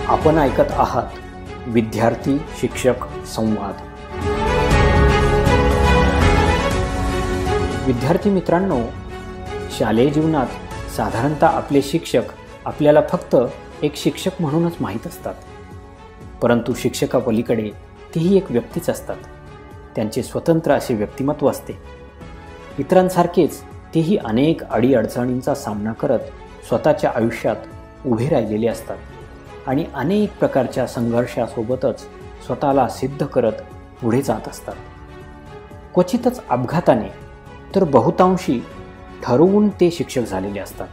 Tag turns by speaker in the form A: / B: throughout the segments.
A: आपण ऐकत आहात विद्यार्थी शिक्षक संवाद. विद्यार्थी मित्रांनो, शालेय जीवनात साधारणतः आपले शिक्षक आपल्याला फक्त एक शिक्षक म्हणूनच माहीत असतात. परंतु शिक्षकापलीकडे तेही एक व्यक्तीच असतात. त्यांचे स्वतंत्र असे व्यक्तिमत्व असते. इतरांसारखेच तेही अनेक अडीअडचणींचा सामना करत स्वतःच्या आयुष्यात उभे राहिलेले असतात आणि अनेक प्रकारच्या संघर्षासोबतच स्वतःला सिद्ध करत पुढे जात असतात. क्वचितच अपघाताने तर बहुतांशी ठरवून ते शिक्षक झालेले असतात.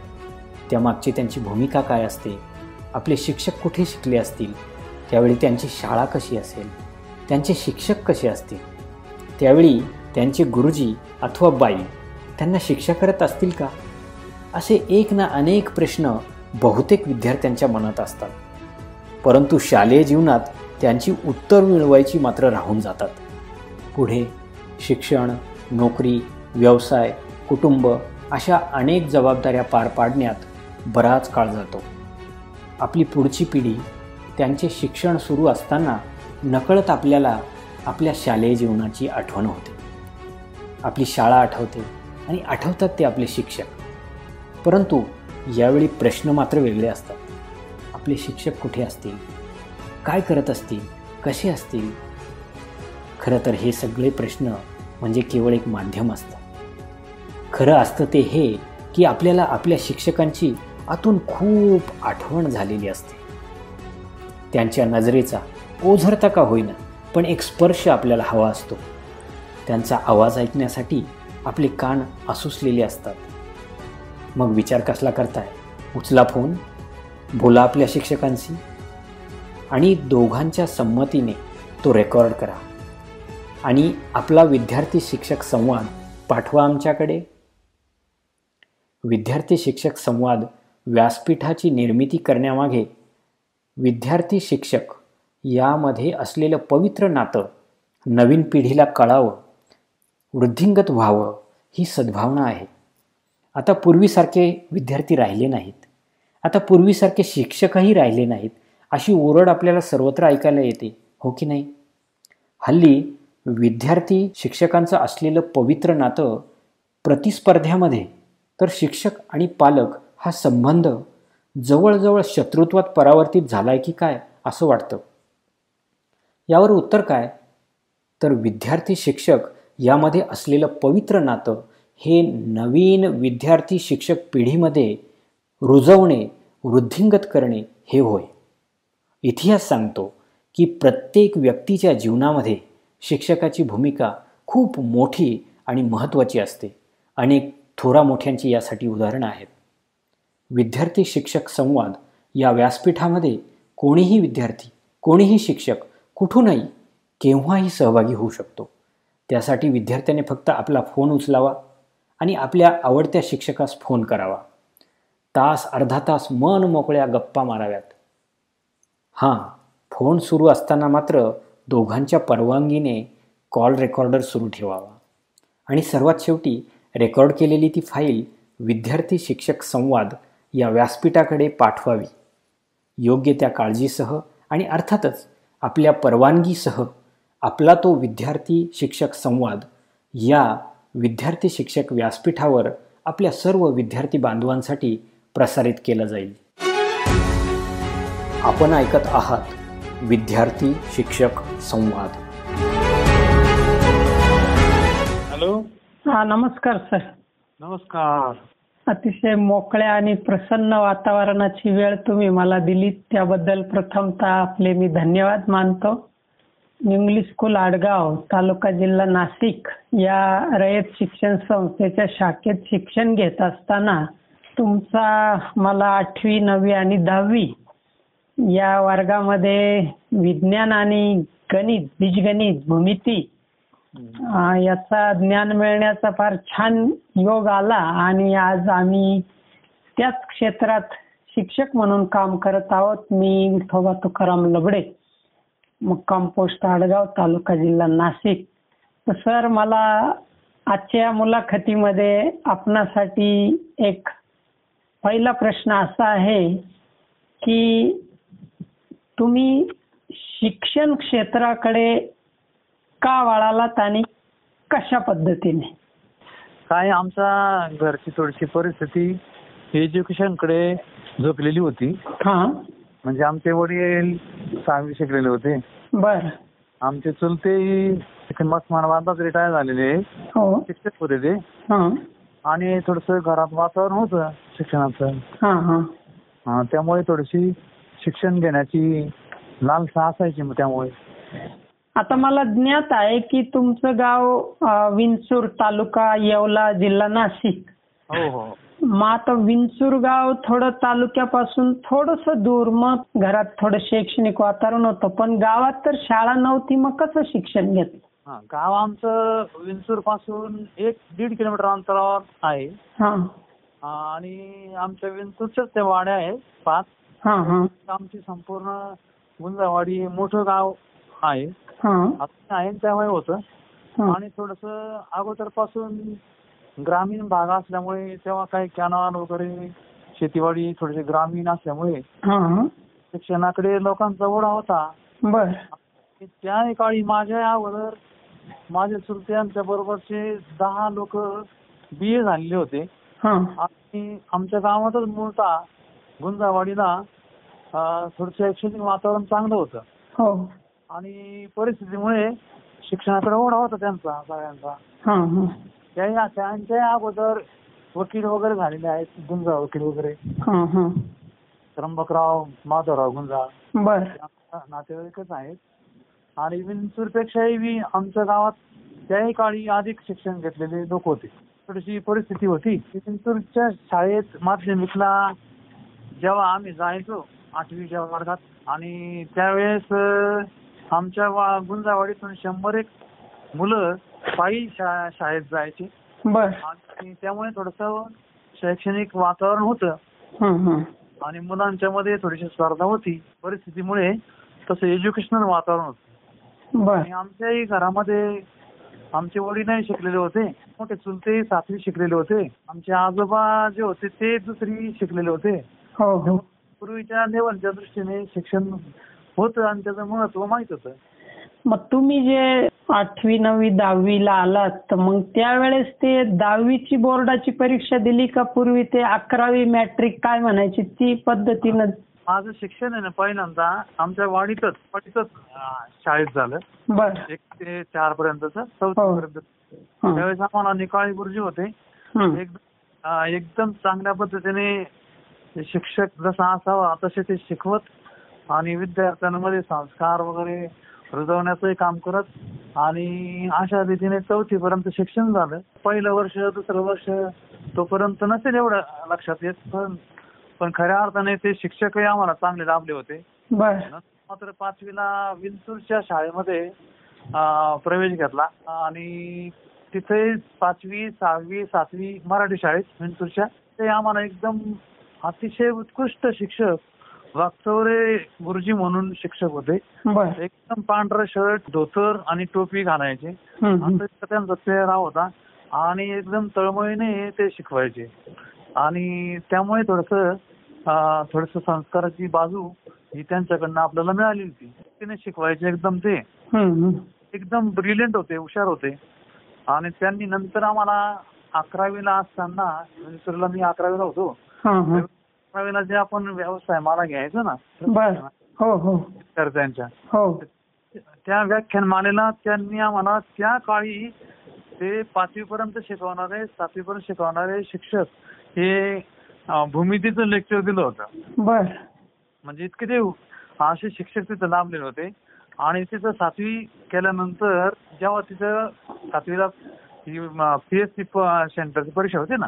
A: त्यामागची त्यांची भूमिका काय असते, आपले शिक्षक कुठे शिकले असतील, त्यावेळी त्यांची शाळा कशी असेल, त्यांचे शिक्षक कसे असतील, त्यावेळी त्यांचे गुरुजी अथवा बाई त्यांना शिक्षा करत असतील का, असे एक ना अनेक प्रश्न बहुतेक विद्यार्थ्यांच्या मनात असतात. परंतु शालेय जीवनात त्यांची उत्तर मिळवायची मात्र राहून जातात. पुढे शिक्षण, नोकरी, व्यवसाय, कुटुंब अशा अनेक जबाबदाऱ्या पार पाडण्यात बराच काळ जातो. आपली पुढची पिढी त्यांचे शिक्षण सुरू असताना नकळत आपल्याला आपल्या शालेय जीवनाची आठवण होते. आपली शाळा आठवते आणि आठवतात ते आपले शिक्षक. परंतु यावेळी प्रश्न मात्र वेगळे असतात. आपले शिक्षक कुठे असतील, काय करत असतील, कसे असतील. खरं तर हे सगळे प्रश्न म्हणजे केवळ एक माध्यम असतं. खरं असतं ते हे की आपल्याला आपल्या शिक्षकांची आतून खूप आठवण झालेली असते. त्यांच्या नजरेचा ओझरता का होईना, पण एक स्पर्श आपल्याला हवा असतो. त्यांचा आवाज ऐकण्यासाठी आपले कान आसुसलेले असतात. मग विचार कसला करताय? उचला फोन, बोला आपल्या शिक्षकांशी आणि दोघांच्या संमतीने तो रेकॉर्ड करा आणि आपला विद्यार्थी शिक्षक संवाद पाठवा आमच्याकडे. विद्यार्थी शिक्षक संवाद व्यासपीठाची निर्मिती करण्यामागे विद्यार्थी शिक्षक यामध्ये असलेलं पवित्र नातं नवीन पिढीला कळावं, वृद्धिंगत व्हावं, ही सद्भावना आहे. आता पूर्वीसारखे विद्यार्थी राहिले नाहीत. आता पूर्वीसारखे शिक्षकही राहिले नाहीत, अशी ओरड आपल्याला सर्वत्र ऐकायला येते, हो की नाही? हल्ली विद्यार्थी शिक्षकांचं असलेलं पवित्र नातं प्रतिस्पर्ध्यामध्ये तर शिक्षक आणि पालक हा संबंध जवळजवळ शत्रुत्वात परावर्तित झालाय की काय असं वाटतं. यावर उत्तर काय? तर विद्यार्थी शिक्षक यामध्ये असलेलं पवित्र नातं हे नवीन विद्यार्थी शिक्षक पिढीमध्ये रुजवणे, वृद्धिंगत करणे हे होय. इतिहास सांगतो की प्रत्येक व्यक्तीच्या जीवनामध्ये शिक्षकाची भूमिका खूप मोठी आणि महत्त्वाची असते. अनेक थोरा मोठ्यांची यासाठी उदाहरणं आहेत. विद्यार्थी शिक्षक संवाद या व्यासपीठामध्ये कोणीही विद्यार्थी, कोणीही शिक्षक कुठूनही केव्हाही सहभागी होऊ शकतो. त्यासाठी विद्यार्थ्याने फक्त आपला फोन उचलावा आणि आपल्या आवडत्या शिक्षकास फोन करावा. तास अर्धा तास मन मोकळ्या गप्पा माराव्यात. हां, फोन सुरू असताना मात्र दोघांच्या परवानगीने कॉल रेकॉर्डर सुरू ठेवावा आणि सर्वात शेवटी रेकॉर्ड केलेली ती फाईल विद्यार्थी शिक्षक संवाद या व्यासपीठाकडे पाठवावी. योग्य त्या काळजीसह आणि अर्थातच आपल्या परवानगीसह आपला तो विद्यार्थी शिक्षक संवाद या विद्यार्थी शिक्षक व्यासपीठावर आपल्या सर्व विद्यार्थी बांधवांसाठी प्रसारित केला जाईल. आपण ऐकत आहात विद्यार्थी शिक्षक संवाद.
B: हॅलो.
C: हा, नमस्कार सर.
B: नमस्कार.
C: अतिशय मोकळ्या आणि प्रसन्न वातावरणाची वेळ तुम्ही मला दिली त्याबद्दल प्रथमतः आपले मी धन्यवाद मानतो. इंग्लिश स्कूल आडगाव, तालुका जिल्हा नाशिक या रयत शिक्षण संस्थेच्या शाखेत शिक्षण घेत असताना तुमचा मला 8वी, 9वी आणि 10वी या वर्गामध्ये विज्ञान आणि गणित, बीजगणित, भूमिती याचा ज्ञान मिळण्याचा फार छान योग आला आणि आज आम्ही त्याच क्षेत्रात शिक्षक म्हणून काम करत आहोत. मी विठोबा तुकाराम लबडे, मुक्काम पोस्ट आडगाव, तालुका जिल्हा नाशिक. तर सर, मला आजच्या मुलाखतीमध्ये आपणासाठी एक पहिला प्रश्न असा आहे की तुम्ही शिक्षण क्षेत्राकडे का वळालात आणि कशा पद्धतीने?
B: काय आमच्या घरची थोडीशी परिस्थिती एज्युकेशनकडे झोपलेली होती.
C: हा.
B: म्हणजे आमचे वडील 6वी शिकलेले होते.
C: बर.
B: आमचे चुलते उस्मानाबादलाच रिटायर झालेले
C: हो.
B: शिक्षक होते ते.
C: हा.
B: आणि थोडस घरात वातावरण होतं शिक्षणाचं.
C: हा हा.
B: त्यामुळे थोडीशी शिक्षण घेण्याची लालसा असायची. मग त्यामुळे
C: आता मला ज्ञात आहे की तुमचं गाव विंचूर, तालुका येवला, जिल्हा नाशिक.
B: हो हो.
C: मग आता विंचूर गाव थोडं तालुक्यापासून थोडस दूर, मग घरात थोडं शैक्षणिक वातावरण होतं, पण गावात तर शाळा नव्हती. मग कसं शिक्षण घेतलं?
B: गाव आमचं विंचूर पासून 1-1.5 किलोमीटर अंतरावर आहे.
C: हा.
B: आणि आमच्या विंचूरच्याच त्या वाड्या आहेत 5.
C: हा हा.
B: आमची संपूर्ण गुंजावाडी मोठं गाव आहे.
C: हा.
B: आहे त्यामुळे होतं.
C: हा.
B: आणि थोडस अगोदर पासून ग्रामीण भाग असल्यामुळे तेव्हा काही कॅनॉल वगैरे शेतीवाडी थोडेसे ग्रामीण असल्यामुळे
C: हा.
B: शिक्षणाकडे लोकांचा ओढा होता.
C: बर.
B: त्या काळी माझ्या अगोदर माझे चुलत्यांच्या बरोबरचे 10 लोक BA झालेले होते.
C: हा.
B: आणि आमच्या गावातच मूळतः गुंजावाडीला थोडं शैक्षणिक वातावरण चांगलं होतं.
C: हो.
B: आणि परिस्थितीमुळे शिक्षणाकडे ओढा होता त्यांचा सगळ्यांचा.
C: हा हा.
B: त्यांच्या अगोदर वकील वगैरे झालेले आहेत. गुंजा वकील वगैरे.
C: हा हा.
B: त्र्यंबकराव माधवराव गुंजा
C: बर.
B: नातेवाईकच आहेत. आणि विंचूरपेक्षाही आमच्या गावात त्याही काळी अधिक शिक्षण घेतलेले लोक होते. थोडीशी परिस्थिती होती. विंचूरच्या शाळेत माध्यमिकला जेव्हा आम्ही जायचो 8वीच्या वर्गात, आणि त्यावेळेस आमच्या गुंजावाडीतून 100 मुलं पायी शाळेत जायचे.
C: बर.
B: आणि त्यामुळे थोडस शैक्षणिक वातावरण होतं. आणि मुलांच्या मध्ये थोडीशी स्पर्धा होती. परिस्थितीमुळे तसं एज्युकेशनल वातावरण होतं.
C: बर.
B: आणि आमच्याही घरामध्ये आमचे वडीलही शिकलेले होते. मोठे चुलते 7वी शिकलेले होते. आमचे आजोबा जे होते ते 2री शिकलेले होते.
C: हो हो.
B: पूर्वीच्या लेवलच्या दृष्टीने शिक्षण होतं आणि त्याचं महत्व माहित होतं.
C: मग तुम्ही जे 8वी 9वी 10वीला आलात, तर मग त्यावेळेस ते 10वीची बोर्डाची परीक्षा दिली का पूर्वी ते 11वी मॅट्रिक काय म्हणायची ती पद्धतीनं?
B: माझं शिक्षण आहे ना पहिल्यांदा आमच्या वाडीतच शाळेत झालं.
C: बर.
B: 1 ते 4 पर्यंतच, 4थी पर्यंत. त्यावेळेस आम्हाला निकाळी गुरुजी होते. एकदम चांगल्या पद्धतीने शिक्षक जसा असावा तसे ते शिकवत आणि विद्यार्थ्यांमध्ये संस्कार वगैरे रुजवण्याचंही काम करत. आणि अशा रीतीने 4थी पर्यंत शिक्षण झालं. पहिलं वर्ष 2रं वर्ष तोपर्यंत नसेल एवढं लक्षात येत, पण खऱ्या अर्थाने ते शिक्षकही आम्हाला चांगले लाभले होते. मात्र 5वीला विंचूरच्या शाळेमध्ये प्रवेश घेतला आणि तिथे 5वी 6वी 7वी मराठी शाळेत विंचूरच्या ते आम्हाला एकदम अतिशय उत्कृष्ट शिक्षक वागचौरे गुरुजी म्हणून शिक्षक होते. एकदम पांढरं शर्ट, धोतर आणि टोपी घालायचे. त्यांचा चेहरा होता आणि एकदम तळमळीने ते शिकवायचे. आणि त्यामुळे थोडस संस्काराची बाजू ही त्यांच्याकडनं आपल्याला मिळाली होती. तिने शिकवायचे एकदम ते एकदम ब्रिलियंट होते, हुशार होते. आणि त्यांनी नंतर आम्हाला 11वीला असताना, विंचूरला मी 11वीला होतो, 11वीला जे आपण व्यवसाय मला घ्यायचो ना विद्यार्थ्यांच्या, त्या व्याख्यानमालेला त्यांनी आम्हाला त्या काळी ते 5वी पर्यंत शिकवणारे 7वी पर्यंत शिकवणारे शिक्षक हे भूमितीचं लेक्चर दिलं होतं. म्हणजे इतके ते असे शिक्षक तिथं लाभलेले होते. आणि तिथं 7वी केल्यानंतर जेव्हा तिथं 7वीला PSC सेंटरची परीक्षा होती ना,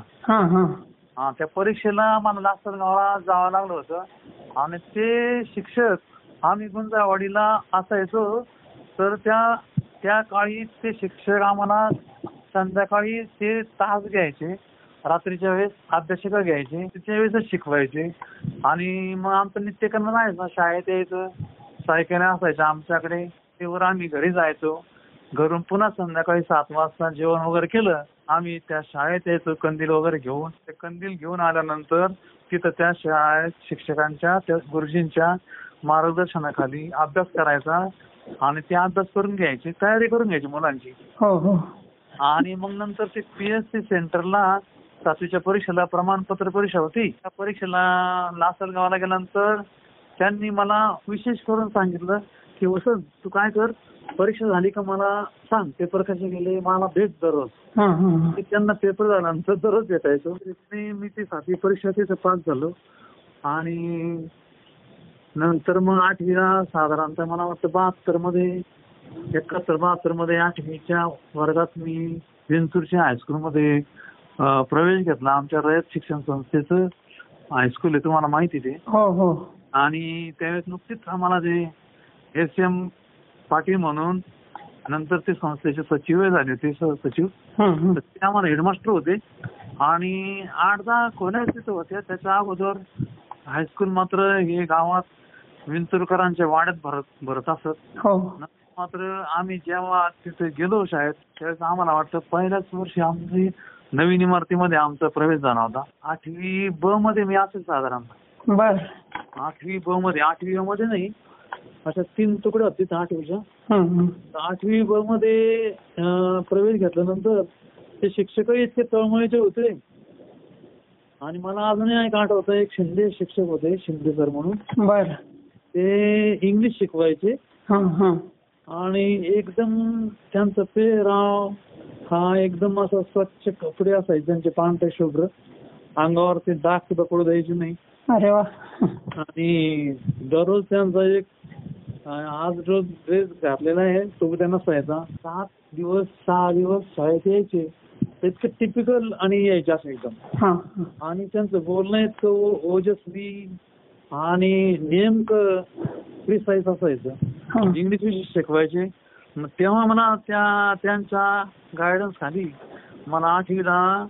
B: त्या परीक्षेला आम्हाला लासलगावला जावं लागलं होतं. आणि ते शिक्षक आम्ही गुंजावाडीला असायचो, तर त्या काळी ते शिक्षक आम्हाला संध्याकाळी ते तास घ्यायचे, रात्रीच्या वेळेस अभ्यासिका घ्यायचे, त्याच्या वेळेस शिकवायचे. आणि मग आमचं नित्यक्रम जायचं, शाळेत यायचं, सायकल असायचं आमच्याकडे, तेव्हा आम्ही घरी जायचो. घरून पुन्हा संध्याकाळी 7 वाजता जेवण वगैरे केलं, आम्ही त्या शाळेत यायचो कंदील वगैरे घेऊन. ते कंदील घेऊन आल्यानंतर तिथं त्या शाळेत शिक्षकांच्या, त्या गुरुजींच्या मार्गदर्शनाखाली अभ्यास करायचा आणि ते अभ्यास करून घ्यायची, तयारी करून घ्यायची मुलांची.
C: हो हो
B: आणि मग नंतर ते पीएससी सेंटरला 7वीच्या परीक्षेला प्रमाणपत्र परीक्षा होती. त्या परीक्षेला लासलगावला गेल्यानंतर त्यांनी मला विशेष करून सांगितलं की वसंत तू काय कर, परीक्षा झाली का मला सांग, पेपर कसे गेले मला भेट दररोज. त्यांना पेपर झाल्यानंतर दररोज भेटायचो. मी ती 7वी परीक्षा तिथे पास झालो. आणि नंतर मग 8वीला साधारणतः मला वाटतं 71-72 मध्ये 8वीच्या वर्गात मी विंचूरच्या हायस्कूलमध्ये प्रवेश घेतला. आमच्या रयत शिक्षण संस्थेचं हायस्कूल आहे, तुम्हाला माहिती ते.
C: हो हो.
B: आणि त्यावेळेस नुकतीच आम्हाला ते SM पाटील म्हणून नंतर ते संस्थेचे सचिव झाले होते, सहसचिव. ते आम्हाला हेडमास्टर होते आणि 8-10 खोल्या तिथं होत्या. त्याच्या अगोदर हायस्कूल मात्र हे गावात विंचुरकरांच्या वाड्यात भरत असत. मात्र आम्ही जेव्हा तिथे गेलो शाळेत त्यावेळेस आम्हाला वाटतं पहिल्याच वर्षी आमची नवीन इमारतीमध्ये आमचा प्रवेश झाला होता. 8वी ब मध्ये मी असेल साधारणतः.
C: बर.
B: 8वी ब मध्ये, 8वी मध्ये नाही, अशा 3 तुकडे होते 8वीच्या. 8वी ब मध्ये प्रवेश घेतल्यानंतर ते शिक्षकही इतके तळमळीचे होते. आणि मला अजूनही एक आठवतं, एक शिंदे शिक्षक होते, शिंदे सर म्हणून.
C: बर.
B: ते इंग्लिश शिकवायचे. आणि एकदम त्यांचा पेहराव हा एकदम असा स्वच्छ कपडे असायचे त्यांचे, पांढरे शुभ्र, अंगावर ते डाग सुद्धा पडू द्यायचे नाही.
C: अरे वा. आणि
B: दररोज त्यांचा एक आज रोज ड्रेस घातलेला आहे तो त्यांना नसायचा. 6 दिवस शाळेत यायचे, इतकं टिपिकल आणि यायचे असं एकदम. आणि त्यांचं बोलणं इतकं ओजस्वी आणि नेमकं प्रिसाईज असायचं. इंग्लिश विषय शिकवायचे. तेव्हा मला त्यांच्या गायडन्स खाली मला 8वीला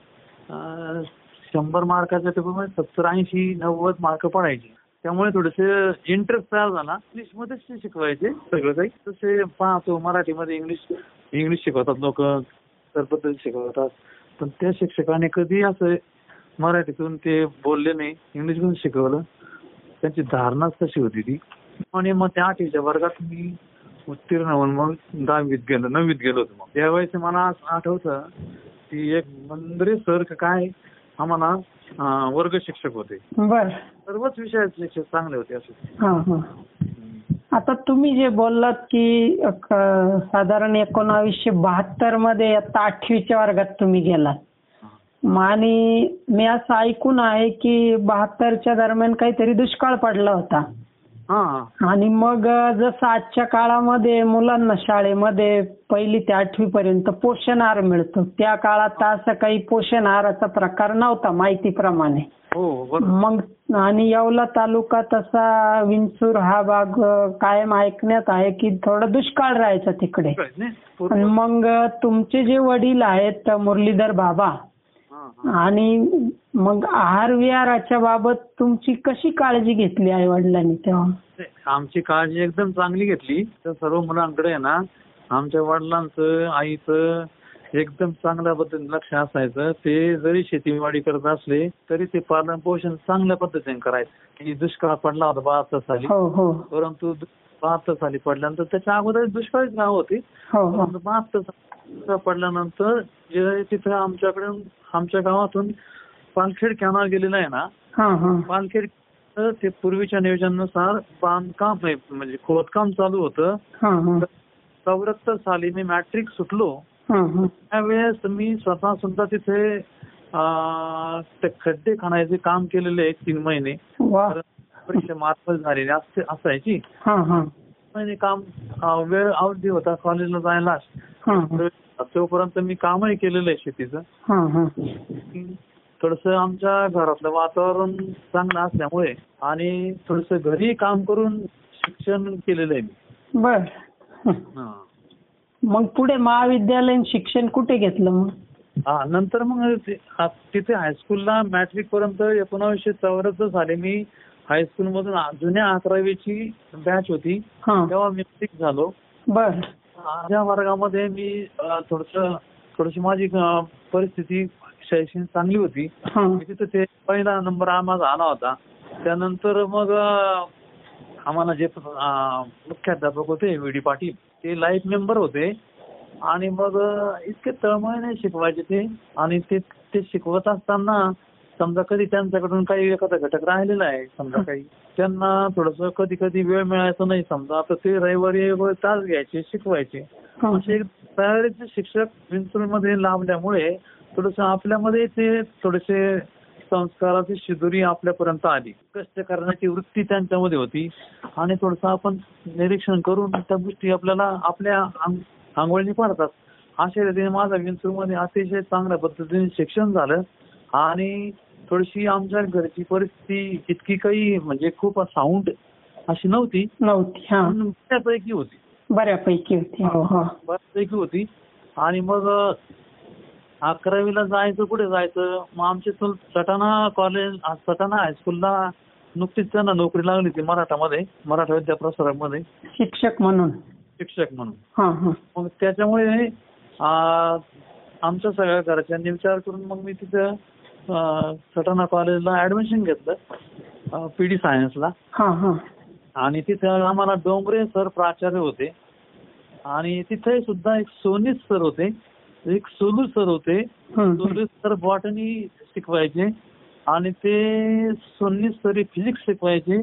B: 100 मार्काच्या पेपरमध्ये 70-80-90 मार्क पडायचे. त्यामुळे थोडेसे इंटरेस्ट तयार झाला. इंग्लिशमध्येच ते शिकवायचे सगळं काही. तसे पाहतो मराठीमध्ये इंग्लिश शिकवतात लोक, तर पद्धती शिकवतात, पण त्या शिक्षकाने कधी असं मराठीतून ते बोलले नाही, इंग्लिशमधून शिकवलं. त्यांची धारणाच तशी होती ती. आणि मग त्या 8वीच्या वर्गात मी उत्तीर्ण होऊन मग 9वीत गेलो होतो. मग त्यावेळेस मला आठवतं की एक मंद्रे सर काय आम्हाला वर्ग शिक्षक होते. सर्वच विषयाचे शिक्षक चांगले होते असे.
C: आता तुम्ही जे बोललात की साधारण 1972 मध्ये आता 8वीच्या वर्गात तुम्ही गेलात, आणि मी असं ऐकून आहे की 72च्या दरम्यान काहीतरी दुष्काळ पडला होता. आणि मग जसं आजच्या काळामध्ये मुलांना शाळेमध्ये 1ली ते 8वी पर्यंत पोषण आहार मिळतो, त्या काळात असं काही पोषण आहाराचा प्रकार नव्हता माहितीप्रमाणे. मग आणि येवला तालुका तसा विंचूर हा भाग कायम ऐकण्यात आहे की थोडा दुष्काळ राहायचा तिकडे. आणि मग तुमचे जे वडील आहेत मुरलीधर बाबा, आणि मग आहार विहाराच्या बाबत तुमची कशी काळजी घेतली आई वडिलांनी तेव्हा?
B: आमची काळजी एकदम चांगली घेतली. तर सर्व मुलांकडे आहे ना आमच्या वडिलांचं आईचं एकदम चांगल्या पद्धतीने लक्ष असायचं. ते जरी शेतीवाडी करत असले तरी ते पालन पोषण चांगल्या पद्धतीने करायचे. दुष्काळ पडला होता 72 साली, परंतु 72 साली पडल्यानंतर त्याच्या अगोदर दुष्काळीच गाव होती. 72 पडल्यानंतर जे तिथे आमच्या गावातून पालखेड कॅनॉल गेलेला आहे ना, पालखेड ते पूर्वीच्या नियोजनानुसार बांधकाम म्हणजे खोदकाम चालू होतं. 74 साली मी मॅट्रिक सुटलो. त्यावेळेस मी स्वतः सुद्धा तिथे खड्डे खणायचे काम केलेले 3 महिने. परीक्षा मार्फत झालेली असायची. महिने काम वेळ अवधी होता कॉलेजला जायला, तोपर्यंत मी कामही केलेलं आहे शेतीचं. थोडस आमच्या घरातलं वातावरण चांगलं असल्यामुळे आणि थोडस घरी काम करून शिक्षण केलेलं आहे मी.
C: बर. मग पुढे महाविद्यालयीन शिक्षण कुठे घेतलं मग?
B: नंतर मग तिथे हायस्कूलला मॅट्रिक पर्यंत 1974 साली मी हायस्कूल मधून जुन्या 11वीची बॅच होती तेव्हा मी मॅट्रिक झालो.
C: बर.
B: माझ्या वर्गामध्ये मी थोडीशी माझी परिस्थिती शैक्षणिक चांगली होती. तिथे ते पहिला नंबर माझा आला होता. त्यानंतर मग आम्हाला जे मुख्याध्यापक होते व्ही.डी. पाटील ते लाईफ मेंबर होते आणि मग इतके तळमळीने शिकवायचे ते. आणि ते शिकवत असताना समजा कधी त्यांच्याकडून काही एखादा घटक राहिलेला आहे, समजा काही त्यांना थोडस कधी कधी वेळ मिळायचा नाही, समजा तर ते रविवारी तास घ्यायचे, शिकवायचे. असे तयारीचे शिक्षक विंचूरमध्ये लाभल्यामुळे थोडस आपल्यामध्ये ते थोडेसे संस्काराची शिदोरी आपल्यापर्यंत आली. कष्ट करण्याची वृत्ती त्यांच्यामध्ये होती आणि थोडस आपण निरीक्षण करून त्या गोष्टी आपल्याला आपल्या आंघोळीने पडतात. अशा रीतीने माझं विंचूरमध्ये अतिशय चांगल्या पद्धतीने शिक्षण झालं. आणि थोडीशी आमच्या घरची परिस्थिती इतकी काही म्हणजे खूप साऊंड अशी नव्हती. बऱ्यापैकी होती. बऱ्यापैकी होती. आणि मग 11वीला जायचं, कुठे जायचं, मग आमची सटाणा कॉलेज, सटाणा हायस्कूलला नुकतीच त्यांना नोकरी लागली होती मराठा विद्याप्रसारकमध्ये
C: शिक्षक म्हणून.
B: मग त्याच्यामुळे आमच्या सगळ्या घरच्यांनी विचार करून मग मी तिथं सटाणा कॉलेजला ऍडमिशन घेतलं PD सायन्सला. आणि तिथं आम्हाला डोंगरे सर प्राचार्य होते आणि तिथे सुद्धा एक सोनीस सर होते, एक सोलू सर होते. सोलू सर बॉटनी शिकवायचे आणि ते सोनीस सर फिजिक्स शिकवायचे.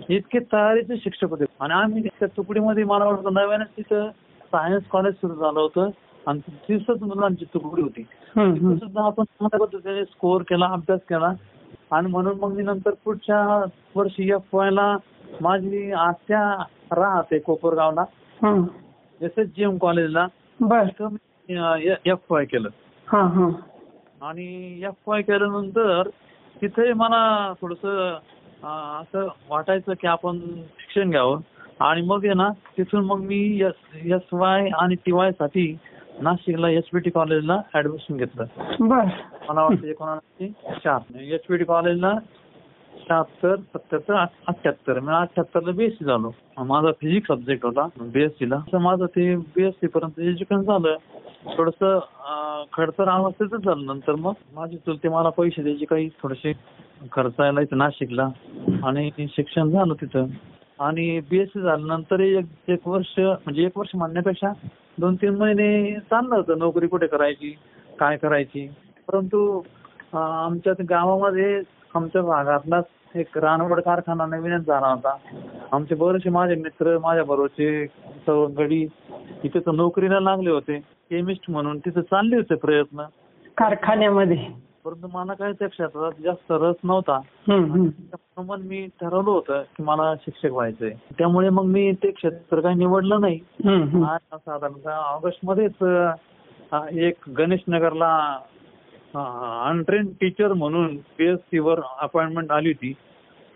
B: इतके तयारीचे शिक्षक होते. आणि आम्ही त्या तुकडीमध्ये मला वाटतं नव्यानेच तिथं सायन्स कॉलेज सुरू झालं होतं आणि 30 मुलांची तुकडी होती. सुद्धा आपण चांगल्या पद्धतीने स्कोअर केला, अभ्यास केला. आणि म्हणून मग मी नंतर पुढच्या वर्षी FY ला माझी आत्या राहते कोपरगावला, SSGM कॉलेजला FY केलं. आणि FY केल्यानंतर तिथे मला थोडस असं वाटायचं की आपण शिक्षण घ्यावं. आणि मग आहे ना तिथून मग मी SY आणि TY साठी नाशिकला HPT कॉलेजला ऍडमिशन घेतलं. मला वाटतं 1974 HPT कॉलेजला 76, 77, 78 मी 78ला BSc झालो. माझा फिजिक्स सब्जेक्ट होता BSc ला. माझं ते BSc पर्यंत एज्युकेशन झालं. थोडस खडतर अवस्थेतच झालं. नंतर मग माझी चुलते मला पैसे द्यायचे काही थोडेसे खर्चायला इथं नाशिकला आणि शिक्षण झालं तिथं. आणि BSc झाल्यानंतर एक वर्ष म्हणजे 1 वर्ष म्हणण्यापेक्षा 2-3 महिने चाललं होतं नोकरी कुठे करायची, काय करायची. परंतु आमच्या गावामध्ये आमच्या भागातलाच एक रानवड कारखाना नवीनच झाला होता. आमचे बरेचसे माझे मित्र, माझ्या बरोबरचे गडी इथे तर नोकरीला लागले होते केमिस्ट म्हणून. तिथे चालले होते प्रयत्न कारखान्यामध्ये. परंतु मला काही त्या क्षेत्रात जास्त रस नव्हता. मग मी ठरवलं होतं की मला शिक्षक व्हायचंय. त्यामुळे मग मी ते क्षेत्र काही निवडलं नाही. साधारणतः ऑगस्ट मध्येच एक गणेश नगरला अनट्रेन टीचर म्हणून PSC वर अपॉइंटमेंट आली होती,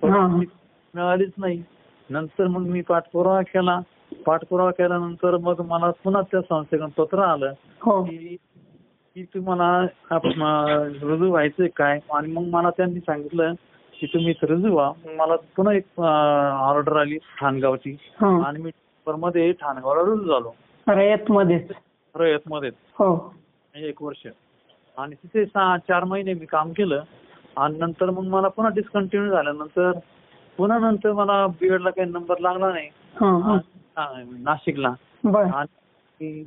B: मिळालीच नाही. नंतर मग मी पाठपुरावा केल्यानंतर मग मला पुन्हा त्या संस्थेकडून पत्र आलं की तुम्हाला रुजू व्हायचंय काय. आणि मग मला त्यांनी सांगितलं की तुम्ही रुजू व्हा. मला पुन्हा एक ऑर्डर आली ठाणगावची आणि मी मध्ये ठाणगावला रुजू झालो. रयतमध्ये 1 वर्ष. आणि तिथे 4 महिने मी काम केलं. आणि नंतर मग मला पुन्हा डिस्कंटिन्यू झाल्यानंतर नंतर मला B.Ed ला काही नंबर लागला नाही नाशिकला. आणि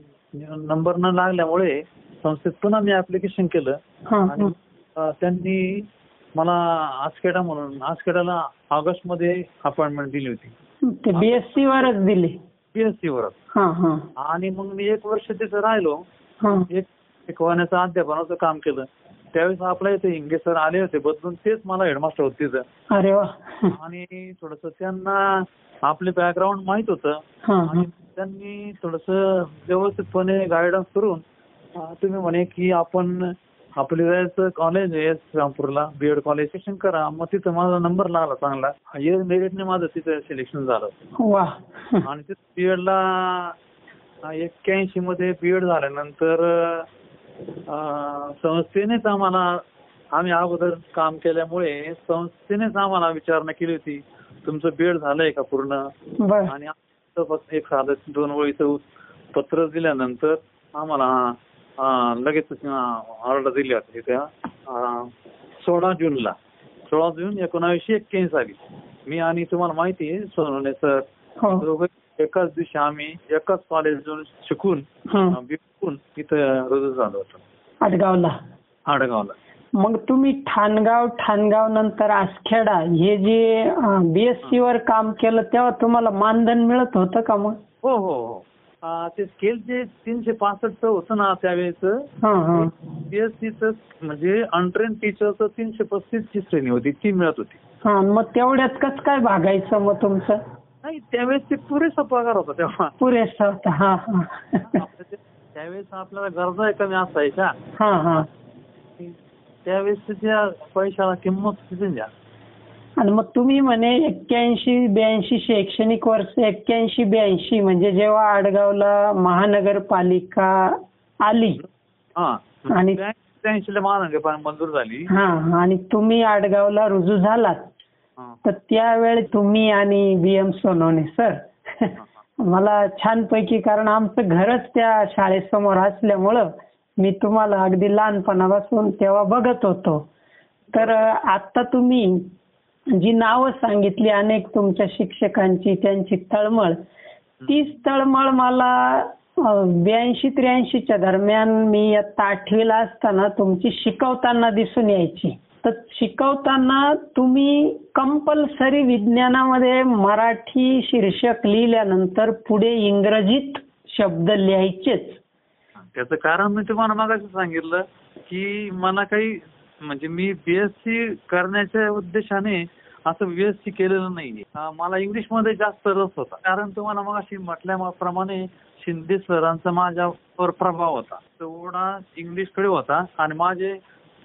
B: नंबर न लागल्यामुळे संस्थेत पुन्हा मी ऍप्लिकेशन केलं. आणि त्यांनी मला आस्केडाला ऑगस्ट मध्ये अपॉइंटमेंट दिली होती.
C: BSc वरच दिली.
B: BSc वरच. आणि मग मी 1 वर्ष तिथे राहिलो. शिकवण्याचं अध्यापनाचं काम केलं. त्यावेळेस आपल्या इथे हिंगे सर आले होते बदलून, तेच मला हेडमास्टर होते तिथं.
C: अरे वा.
B: आणि थोडस त्यांना आपले बॅकग्राऊंड माहित होतं आणि त्यांनी थोडस व्यवस्थितपणे गायडन्स करून तुम्ही म्हणे की आपण आपल्या जायचं कॉलेज आहे श्रीरामपूरला B.Ed कॉलेज शिक्षण करा. मग तिथं माझा नंबर लागला चांगला. मेरिटने माझं तिथं सिलेक्शन झालं. आणि तिथं B.Ed ला 81 मध्ये B.Ed झाल्यानंतर संस्थेनेच आम्ही अगोदर काम केल्यामुळे संस्थेनेच आम्हाला विचारणा केली होती तुमचं B.Ed झालंय का पूर्ण. आणि एक साधं 2 ओळीचं पत्र दिल्यानंतर आम्हाला लगेच ऑर्डर दिली होती त्या 16 जून 1981 साली. मी आणि तुम्हाला माहिती आहे सोनवणे सर, दोघं एकाच दिवशी आम्ही एकाच कॉलेजून शिकून तिथं रुजू झालो होतो आडगावला.
C: मग तुम्ही ठाणगाव नंतर आसखेडा हे जे बीएससी वर काम केलं तेव्हा तुम्हाला मानधन मिळत होतं का मग?
B: हो. ते स्केल जे 365 होतं ना त्यावेळेस, बीएससीचं म्हणजे अनट्रेन टीचरचं 335 ची श्रेणी होती, ती मिळत होती.
C: मग तेवढ्यात कसं काय भागायचं मग तुमचं?
B: नाही, त्यावेळेस ते पुरेसा पगार होता तेव्हा.
C: पुरेसा होता.
B: त्यावेळेस आपल्याला गरजा कमी असायच्या. त्यावेळेस त्या पैशाला किंमत किती द्या.
C: आणि मग तुम्ही म्हणे 81-82 शैक्षणिक वर्ष 81-82 म्हणजे जेव्हा आडगावला महानगरपालिका आली
B: आणि 83 महानगरपालिका मंजूर झाली
C: आणि तुम्ही आडगावला रुजू झालात, तर त्यावेळी तुम्ही आणि BM सोनवणे सर मला छानपैकी, कारण आमचं घरच त्या शाळेसमोर असल्यामुळं मी तुम्हाला अगदी लहानपणापासून तेव्हा बघत होतो. तर आता तुम्ही जी नावं सांगितली अनेक तुमच्या शिक्षकांची, त्यांची तळमळ, तीच तळमळ मला 82-83च्या दरम्यान मी इयत्ता 8वीला असताना तुमची शिकवताना दिसून यायची. तर शिकवताना तुम्ही कंपल्सरी विज्ञानामध्ये मराठी शीर्षक लिहिल्यानंतर पुढे इंग्रजीत शब्द लिहायचेच.
B: त्याचं कारण मी तुम्हाला मागाशी सांगितलं की मला काही म्हणजे मी बीएससी करण्याच्या उद्देशाने असं बीएससी केलेलं नाहीये. मला इंग्लिशमध्ये जास्त रस होता, कारण तुम्हाला मगाशी म्हटल्याप्रमाणे शिंदे सरांचा माझ्यावर प्रभाव होता, तेवढा इंग्लिशकडे होता. आणि माझे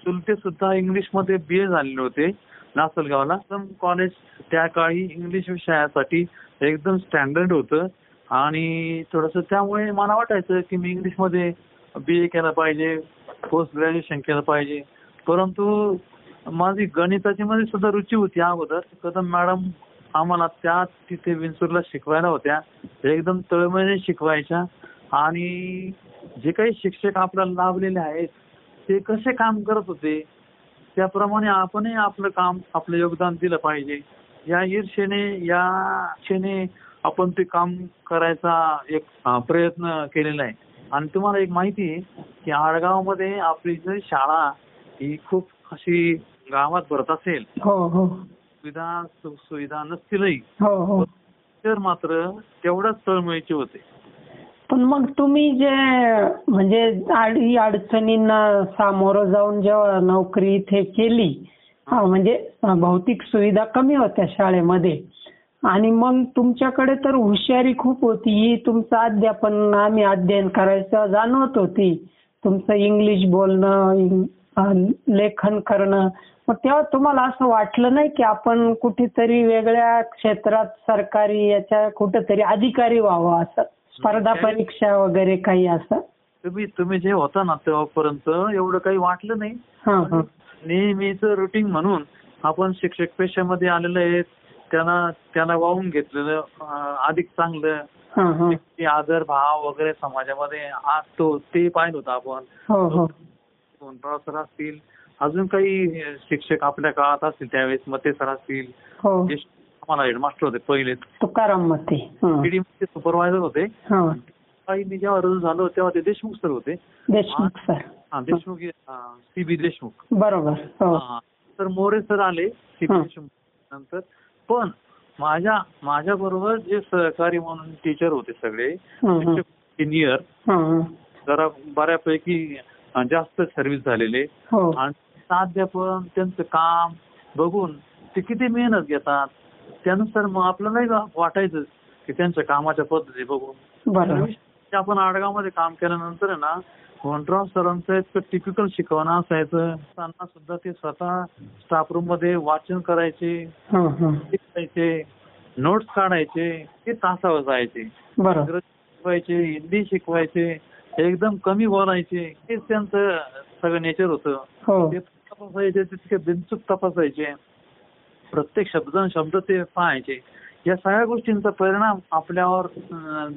B: चुलते सुद्धा इंग्लिशमध्ये BA झालेले होते नासलगावला. कॉलेज त्या काळी इंग्लिश विषयासाठी एकदम स्टँडर्ड होतं आणि थोडंसं त्यामुळे मला वाटायचं की मी इंग्लिशमध्ये BA केलं पाहिजे, पोस्ट ग्रॅज्युएशन केलं पाहिजे. परंतु माझी गणिताची मध्ये सुद्धा रुची होती अगोदर. कदम मॅडम आम्हाला त्या तिथे विंचूरला शिकवायला होत्या, एकदम तळमळीने शिकवायच्या. आणि जे काही शिक्षक आपल्याला लाभलेले आहेत ते कसे काम करत होते त्याप्रमाणे आपणही आपलं काम, आपलं योगदान दिलं पाहिजे. या ईर्षेने आपण ते काम करायचा एक प्रयत्न केलेला आहे. आणि तुम्हाला एक माहिती आहे की आडगावमध्ये आपली जी शाळा ही खूप अशी गावात भरत असेल, सुविधा नसतीलही, तर मात्र तेवढ्याच तळमळीचे होते.
C: पण मग तुम्ही जे म्हणजे अडचणींना सामोरं जाऊन जेव्हा नोकरी इथे केली, म्हणजे भौतिक सुविधा कमी होत्या शाळेमध्ये, आणि मग तुमच्याकडे तर हुशारी खूप होती, ही तुमचं अध्यापन आम्ही अध्ययन करायचं जाणवत होती, तुमचं इंग्लिश बोलणं, लेखन करणं. मग तेव्हा तुम्हाला असं वाटलं नाही की आपण कुठेतरी वेगळ्या क्षेत्रात सरकारी याच्या कुठेतरी अधिकारी व्हावं, असं स्पर्धा परीक्षा वगैरे काही असं?
B: तुम्ही जे होता ना तेव्हापर्यंत एवढं काही वाटलं नाही. नेहमीच रुटीन म्हणून आपण शिक्षक पेशामध्ये आलेलो आहेत, त्यांना वाहून घेतलेलं अधिक चांगलं, आदर भाव वगैरे समाजामध्ये असतो ते पाहिलं होतं आपण. सर असतील, अजून काही शिक्षक आपल्या काळात असतील त्यावेळेस, मते सर असतील, आम्हाला हेडमास्टर होते पहिले,
C: तुकाराम मते,
B: पीडीमध्ये सुपरवायझर होते. काही मी जेव्हा रुजू झालो तेव्हा ते देशमुख सर होते.
C: देशमुख सर,
B: देशमुख CB देशमुख,
C: बरोबर.
B: तर मोरे सर आले CB देशमुख नंतर. पण माझ्या बरोबर जे सहकारी म्हणून टीचर होते सगळे सिनियर, जरा बऱ्यापैकी जास्त सर्व्हिस झालेले, आणि अध्यापन त्यांचं काम बघून ते किती मेहनत घेतात त्यानुसार मग आपल्यालाही वाटायचं की त्यांच्या कामाच्या पद्धती बघून. आपण आडगावमध्ये काम केल्यानंतर ना वनराव सरांचं इतकं टिपिकल शिकवणं असायचं. त्यांना सुद्धा ते स्वतः स्टाफ रूम मध्ये वाचन करायचे, नोट्स काढायचे, ते तासावर जायचे, इंग्रजी शिकवायचे, हिंदी शिकवायचे, एकदम कमी बोलायचे. हेच त्यांचं सगळं नेचर होतं. ते तपासायचे, तितके बिनचूक तपासायचे, प्रत्येक शब्द ते पाहायचे. या सगळ्या गोष्टींचा परिणाम आपल्यावर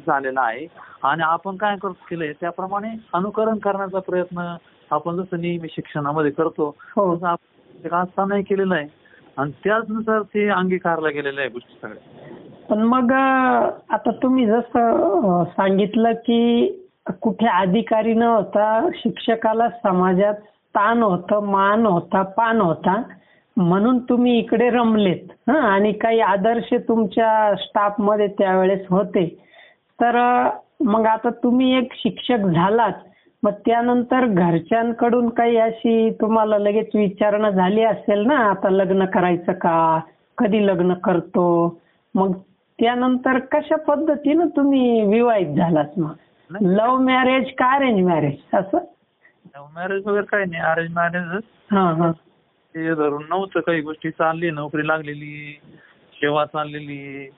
B: झालेला आहे. आणि आपण काय केलंय त्याप्रमाणे अनुकरण करण्याचा प्रयत्न आपण जसं नेहमी शिक्षणामध्ये करतो तसं आपण असतानाही केलेला आहे. आणि त्याचनुसार ते अंगीकारला गेलेल्या आहे गोष्टी सगळ्या.
C: पण मग आता तुम्ही जसं सांगितलं की कुठे अधिकारी न होता शिक्षकाला समाजात स्थान होतं, मान होता, पान होता, म्हणून तुम्ही इकडे रमलेत आणि काही आदर्श तुमच्या स्टाफ मध्ये त्यावेळेस होते. तर मग आता तुम्ही एक शिक्षक झालात, मग त्यानंतर घरच्यांकडून काही अशी तुम्हाला लगेच विचारणा झाली असेल ना, आता लग्न करायचं का, कधी लग्न करतो, मग त्यानंतर कशा पद्धतीनं तुम्ही विवाहित झालात? मग लव्ह मॅरेज का अरेंज मॅरेज? असं
B: लव्ह मॅरेज वगैरे काही नाही, अरेंज मॅरेज. ते धरून नव्हतं, काही गोष्टी चालली, नोकरी लागलेली, सेवा चाललेली.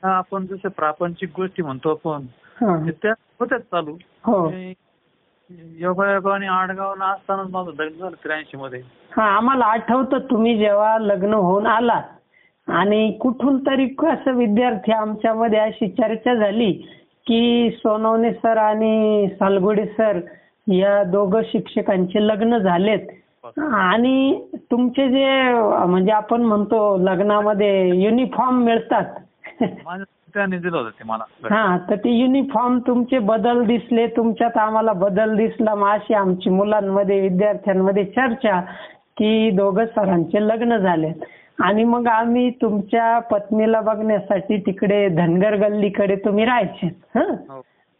B: आपण जसं प्रापंचिक गोष्टी म्हणतो आपण, त्या होत्याच चालू. योगायोगाने आडगावला असतानाच माझं लग्न झालं 83 मध्ये.
C: आम्हाला आठवतं तुम्ही जेव्हा लग्न होऊन आलात आणि कुठून तरी असं विद्यार्थी आमच्यामध्ये अशी चर्चा झाली की सोनवणे सर आणि सालगुडे सर या दोघं शिक्षकांचे लग्न झालेत आणि तुमचे जे म्हणजे आपण म्हणतो लग्नामध्ये युनिफॉर्म मिळतात,
B: त्याने दिलं होतं ते मला.
C: तर ते युनिफॉर्म तुमचे बदल दिसले, तुमच्यात आम्हाला बदल दिसला. मग अशी आमची मुलांमध्ये विद्यार्थ्यांमध्ये चर्चा की दोघं सरांचे लग्न झालेत. आणि मग आम्ही तुमच्या पत्नीला बघण्यासाठी तिकडे धनगर गल्लीकडे तुम्ही राहायचे.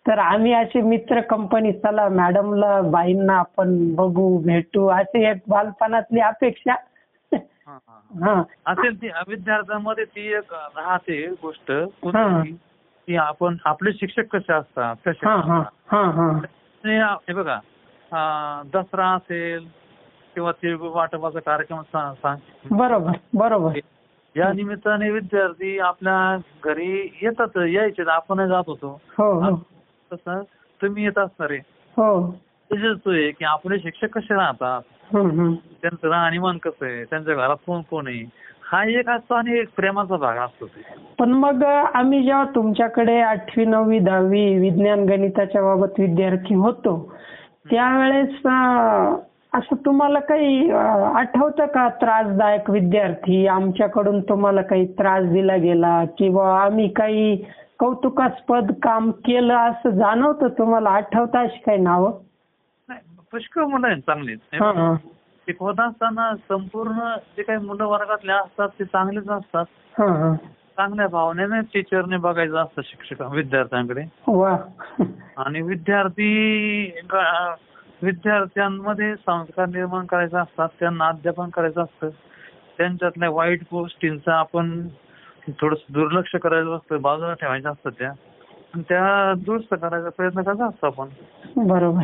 C: तर आम्ही असे मित्र कंपनी, चला मॅडमला बाईंना आपण बघू भेटू, अशी एक बालपणातली अपेक्षा.
B: असेल ती विद्यार्थ्यांमध्ये ती एक राहते गोष्ट की आपण आपले शिक्षक कसे असतात कसे. हे बघा, दसरा असेल किंवा तिळगुळ वाटपाचा कार्यक्रम,
C: बरोबर,
B: या निमित्ताने विद्यार्थी आपल्या घरी येतात, यायचे, आपण जात होतो. तसं तुम्ही येत असणार आहे. तसेच आहे की आपले शिक्षक कसे राहतात, त्यांचं राहणीमान कसं आहे, त्यांच्या घरात कोण कोण आहे, हा एक असतो आणि एक प्रेमाचा भाग असतो.
C: पण मग आम्ही जेव्हा तुमच्याकडे 8वी 9वी 10वी विज्ञान गणिताच्या बाबत विद्यार्थी होतो त्यावेळेस असं तुम्हाला काही आठवतं का त्रासदायक विद्यार्थी, आमच्याकडून तुम्हाला काही त्रास दिला गेला किंवा आम्ही काही कौतुकास्पद काम केलं असं जाणवतं तुम्हाला? आठवतं अशी काही नावं?
B: पुष्कळ मुलं आहेत चांगली. शिकवत असताना संपूर्ण जे काही मुलं वर्गातले असतात ते चांगलेच असतात. चांगल्या भावनेने टीचरने बघायचं असतं शिक्षक विद्यार्थ्यांकडे. आणि विद्यार्थ्यांमध्ये संस्कार निर्माण करायचे असतात, त्यांना अध्यापन करायचं असतं. त्यांच्यातल्या वाईट गोष्टींचं आपण थोडस दुर्लक्ष करायचं असतं, बाजूला ठेवायचं असतं त्या, आणि त्या दुरुस्त करायचा प्रयत्न करायचा असतो आपण.
C: बरोबर.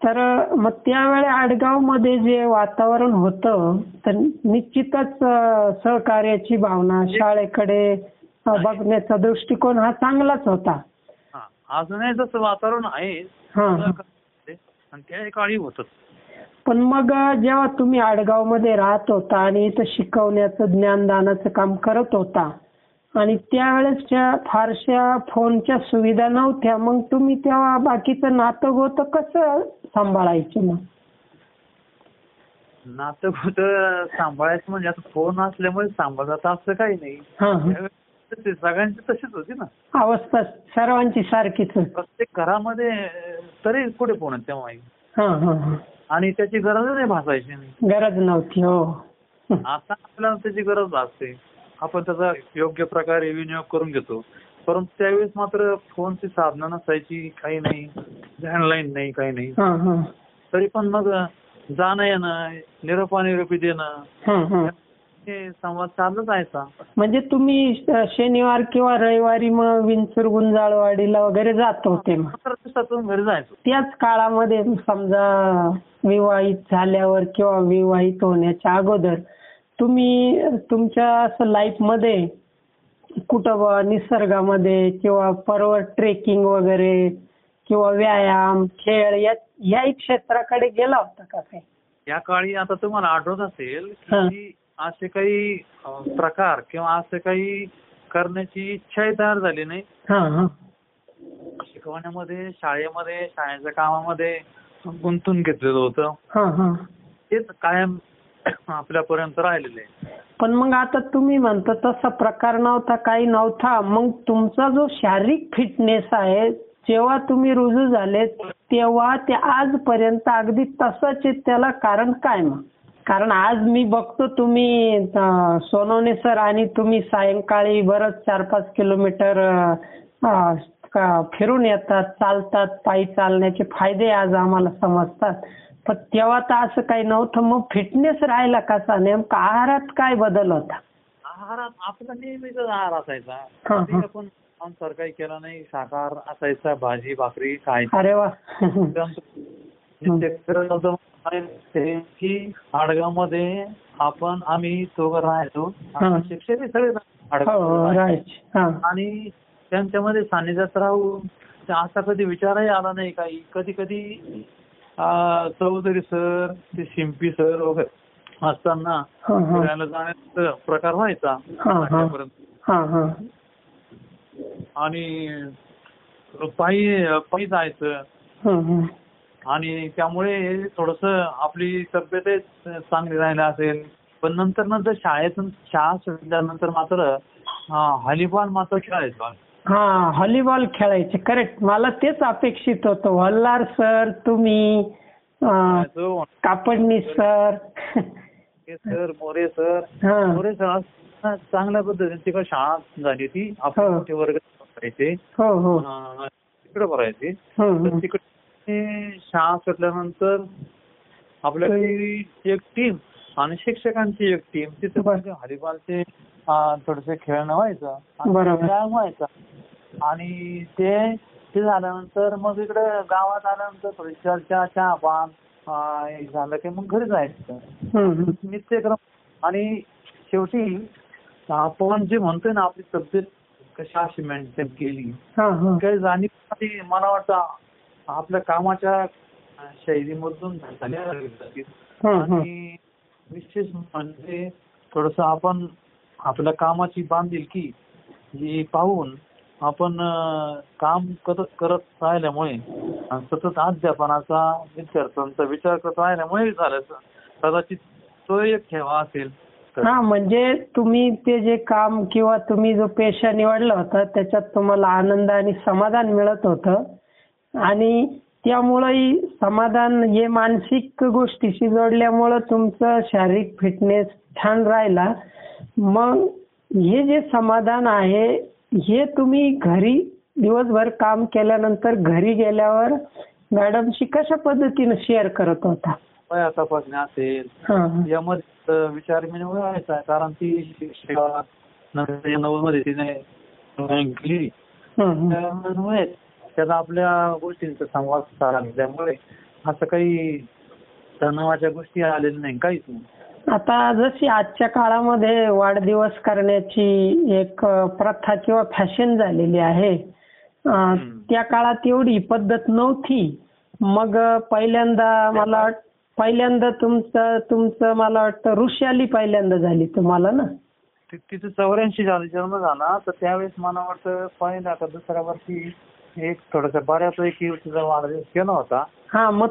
C: तर मग त्यावेळी आडगाव मध्ये जे वातावरण होतं तर निश्चितच सहकार्याची भावना, शाळेकडे बघण्याचा दृष्टिकोन हा चांगलाच होता.
B: अजूनही जसं वातावरण आहे आणि त्या काळी होतं.
C: पण मग जेव्हा तुम्ही आडगाव मध्ये राहत होता आणि इथं शिकवण्याचं ज्ञानदानाचं काम करत होता आणि त्यावेळेसच्या फारशा फोनच्या सुविधा नव्हत्या, मग तुम्ही तेव्हा बाकीचं नातं होतं कसं सांभाळायचे? मग
B: नातं होतं सांभाळायचं म्हणजे आता फोन असल्यामुळे सांभाळत असं काही नाही. सगळ्यांची तशीच होती ना
C: अवस्था, सर्वांची सारखीच.
B: प्रत्येक घरामध्ये तरी पुढे फोन तेव्हा, आणि त्याची गरज नाही भासायची,
C: गरज नव्हती.
B: आता आपल्याला त्याची गरज भासते, आपण त्याचा योग्य प्रकारे विनियोग करून घेतो. परंतु त्यावेळेस मात्र फोनची साधनं नसायची, काही नाही, लँडलाईन नाही, काही नाही. तरी पण मग जाणं येणं, निरोपी देणं, हे संवाद चालू जायचा.
C: म्हणजे तुम्ही शनिवार किंवा रविवारी मग विंचूर गुंजाळवाडीला वगैरे जात होते?
B: दिवसातून घरी जायचो.
C: त्याच काळामध्ये समजा विवाहित झाल्यावर किंवा विवाहित होण्याच्या अगोदर तुम्ही तुमच्या असं लाईफ मध्ये कुठं निसर्गामध्ये किंवा पर्वत ट्रेकिंग वगैरे किंवा व्यायाम, खेळ याही क्षेत्राकडे गेला होता का काही?
B: या काळी आता तुम्हाला आठवत असेल की असे काही प्रकार किंवा असे काही करण्याची इच्छा तयार झाली नाही. शिकवण्यामध्ये, शाळेमध्ये, शाळेच्या कामामध्ये गुंतून घेतलेलं होतं, तेच कायम आपल्यापर्यंत राहिलेलं आहे.
C: पण मग आता तुम्ही म्हणता तसा प्रकार नव्हता, काही नव्हता, मग तुमचा जो शारीरिक फिटनेस आहे जेव्हा तुम्ही रुजू झाले तेव्हा ते आजपर्यंत अगदी तसंच आहे, त्याला कारण काय मग? कारण आज मी बघतो तुम्ही सोनवणे सर आणि तुम्ही सायंकाळी बरंच 4-5 किलोमीटर फिरून येतात, चालतात, पायी चालण्याचे फायदे आज आम्हाला समजतात. पण तेव्हा तर असं काही नव्हतं. मग फिटनेस राहिला कसा? नेमका आहारात काय बदल होता?
B: आहारात आपला नेहमीच आहार असायचा.
C: हा, हा.
B: कधी आपण मांसाहार काही केला नाही, शाकाहार असायचा, भाजी भाकरी खायची.
C: अरे वा.
B: की आडगावमध्ये आम्ही दोघं राहायचो.
C: हा.
B: शिक्षक सगळे
C: हो, राहायचे. हा.
B: आणि त्यांच्यामध्ये सान्निध्यात राहून असा कधी विचारही आला नाही काही. कधी कधी चौधरी सर, ते शिंपी सर वगैरे असताना फिरायला जाण्याचा प्रकार व्हायचा आणि पायी जायचं. आणि त्यामुळे थोडस आपली तब्येत चांगली राहिला असेल. पण नंतर शाळा सुटल्यानंतर मात्र हॉलीबॉल मात्र खेळायचो.
C: हा, व्हॉलीबॉल खेळायचे. करेक्ट. मला तेच अपेक्षित होतं. वल्लार सर, तुम्ही, कापडणी सर,
B: मोरे सर चांगल्या पद्धतीने तिकडे शाळा झाली ती. आपण मोठे वर्ग भरायचे, तिकडे भरायचे. तिकडे शाळा सुटल्यानंतर आपल्याकडे एक टीम आणि शिक्षकांची एक टीम. तिथे हॉलीबॉलचे थोडेसे खेळणं व्हायचं, व्यायाम व्हायचा. आणि ते झाल्यानंतर मग इकडे गावात आल्यानंतर थोडी चर्चा, चहा पान झालं की मग घरी जायचं नित्यक्रम. आणि शेवटी आपण जे म्हणतोय ना, आपली तब्येत कशी अशी मेंटेन केली काही जाणीव मला वाटतं आपल्या कामाच्या शैलीमधून झाल्या. आणि विशेष म्हणजे थोडस आपण आपल्या कामाची बांधिलकी ही पाहून आपण काम करत राहिल्यामुळे सतत अध्यापनाचा विद्यार्थ्यांचा विचार करत राहिल्यामुळे झालं. कदाचित तो एक ठेवा असेल.
C: हा, म्हणजे तुम्ही ते जे काम किंवा तुम्ही जो पेशा निवडला होता त्याच्यात तुम्हाला आनंद आणि समाधान मिळत होतं आणि त्यामुळे समाधान हे मानसिक गोष्टीशी जोडल्यामुळं तुमचं शारीरिक फिटनेस छान राहिला. मग हे जे समाधान आहे हे तुम्ही घरी दिवसभर काम केल्यानंतर घरी गेल्यावर मॅडमशी कशा पद्धतीने शेअर करत होता?
B: वया तपासणी असेल यामध्ये विचार विनिमय व्हायचा. कारण ती शिक्षिका 9 मध्ये तिने केली त्यामुळे त्याचा आपल्या गोष्टींचा संवाद साधल्यामुळे असं काही तणावाच्या गोष्टी आलेल्या नाही, काहीच नाही.
C: आता जशी आजच्या काळामध्ये वाढदिवस करण्याची एक प्रथा किंवा फॅशन झालेली आहे, त्या काळात एवढी पद्धत नव्हती. मग पहिल्यांदा तुमचं मला वाटतं ऋषाली पहिल्यांदा झाली तुम्हाला ना?
B: तिथे 84 साली जन्म झाला, तर त्यावेळेस मला वाटतं पहिल्या का दुसऱ्या वर्षी एक थोडस बऱ्यापैकी वाढदिवस केला होता.
C: हा, मग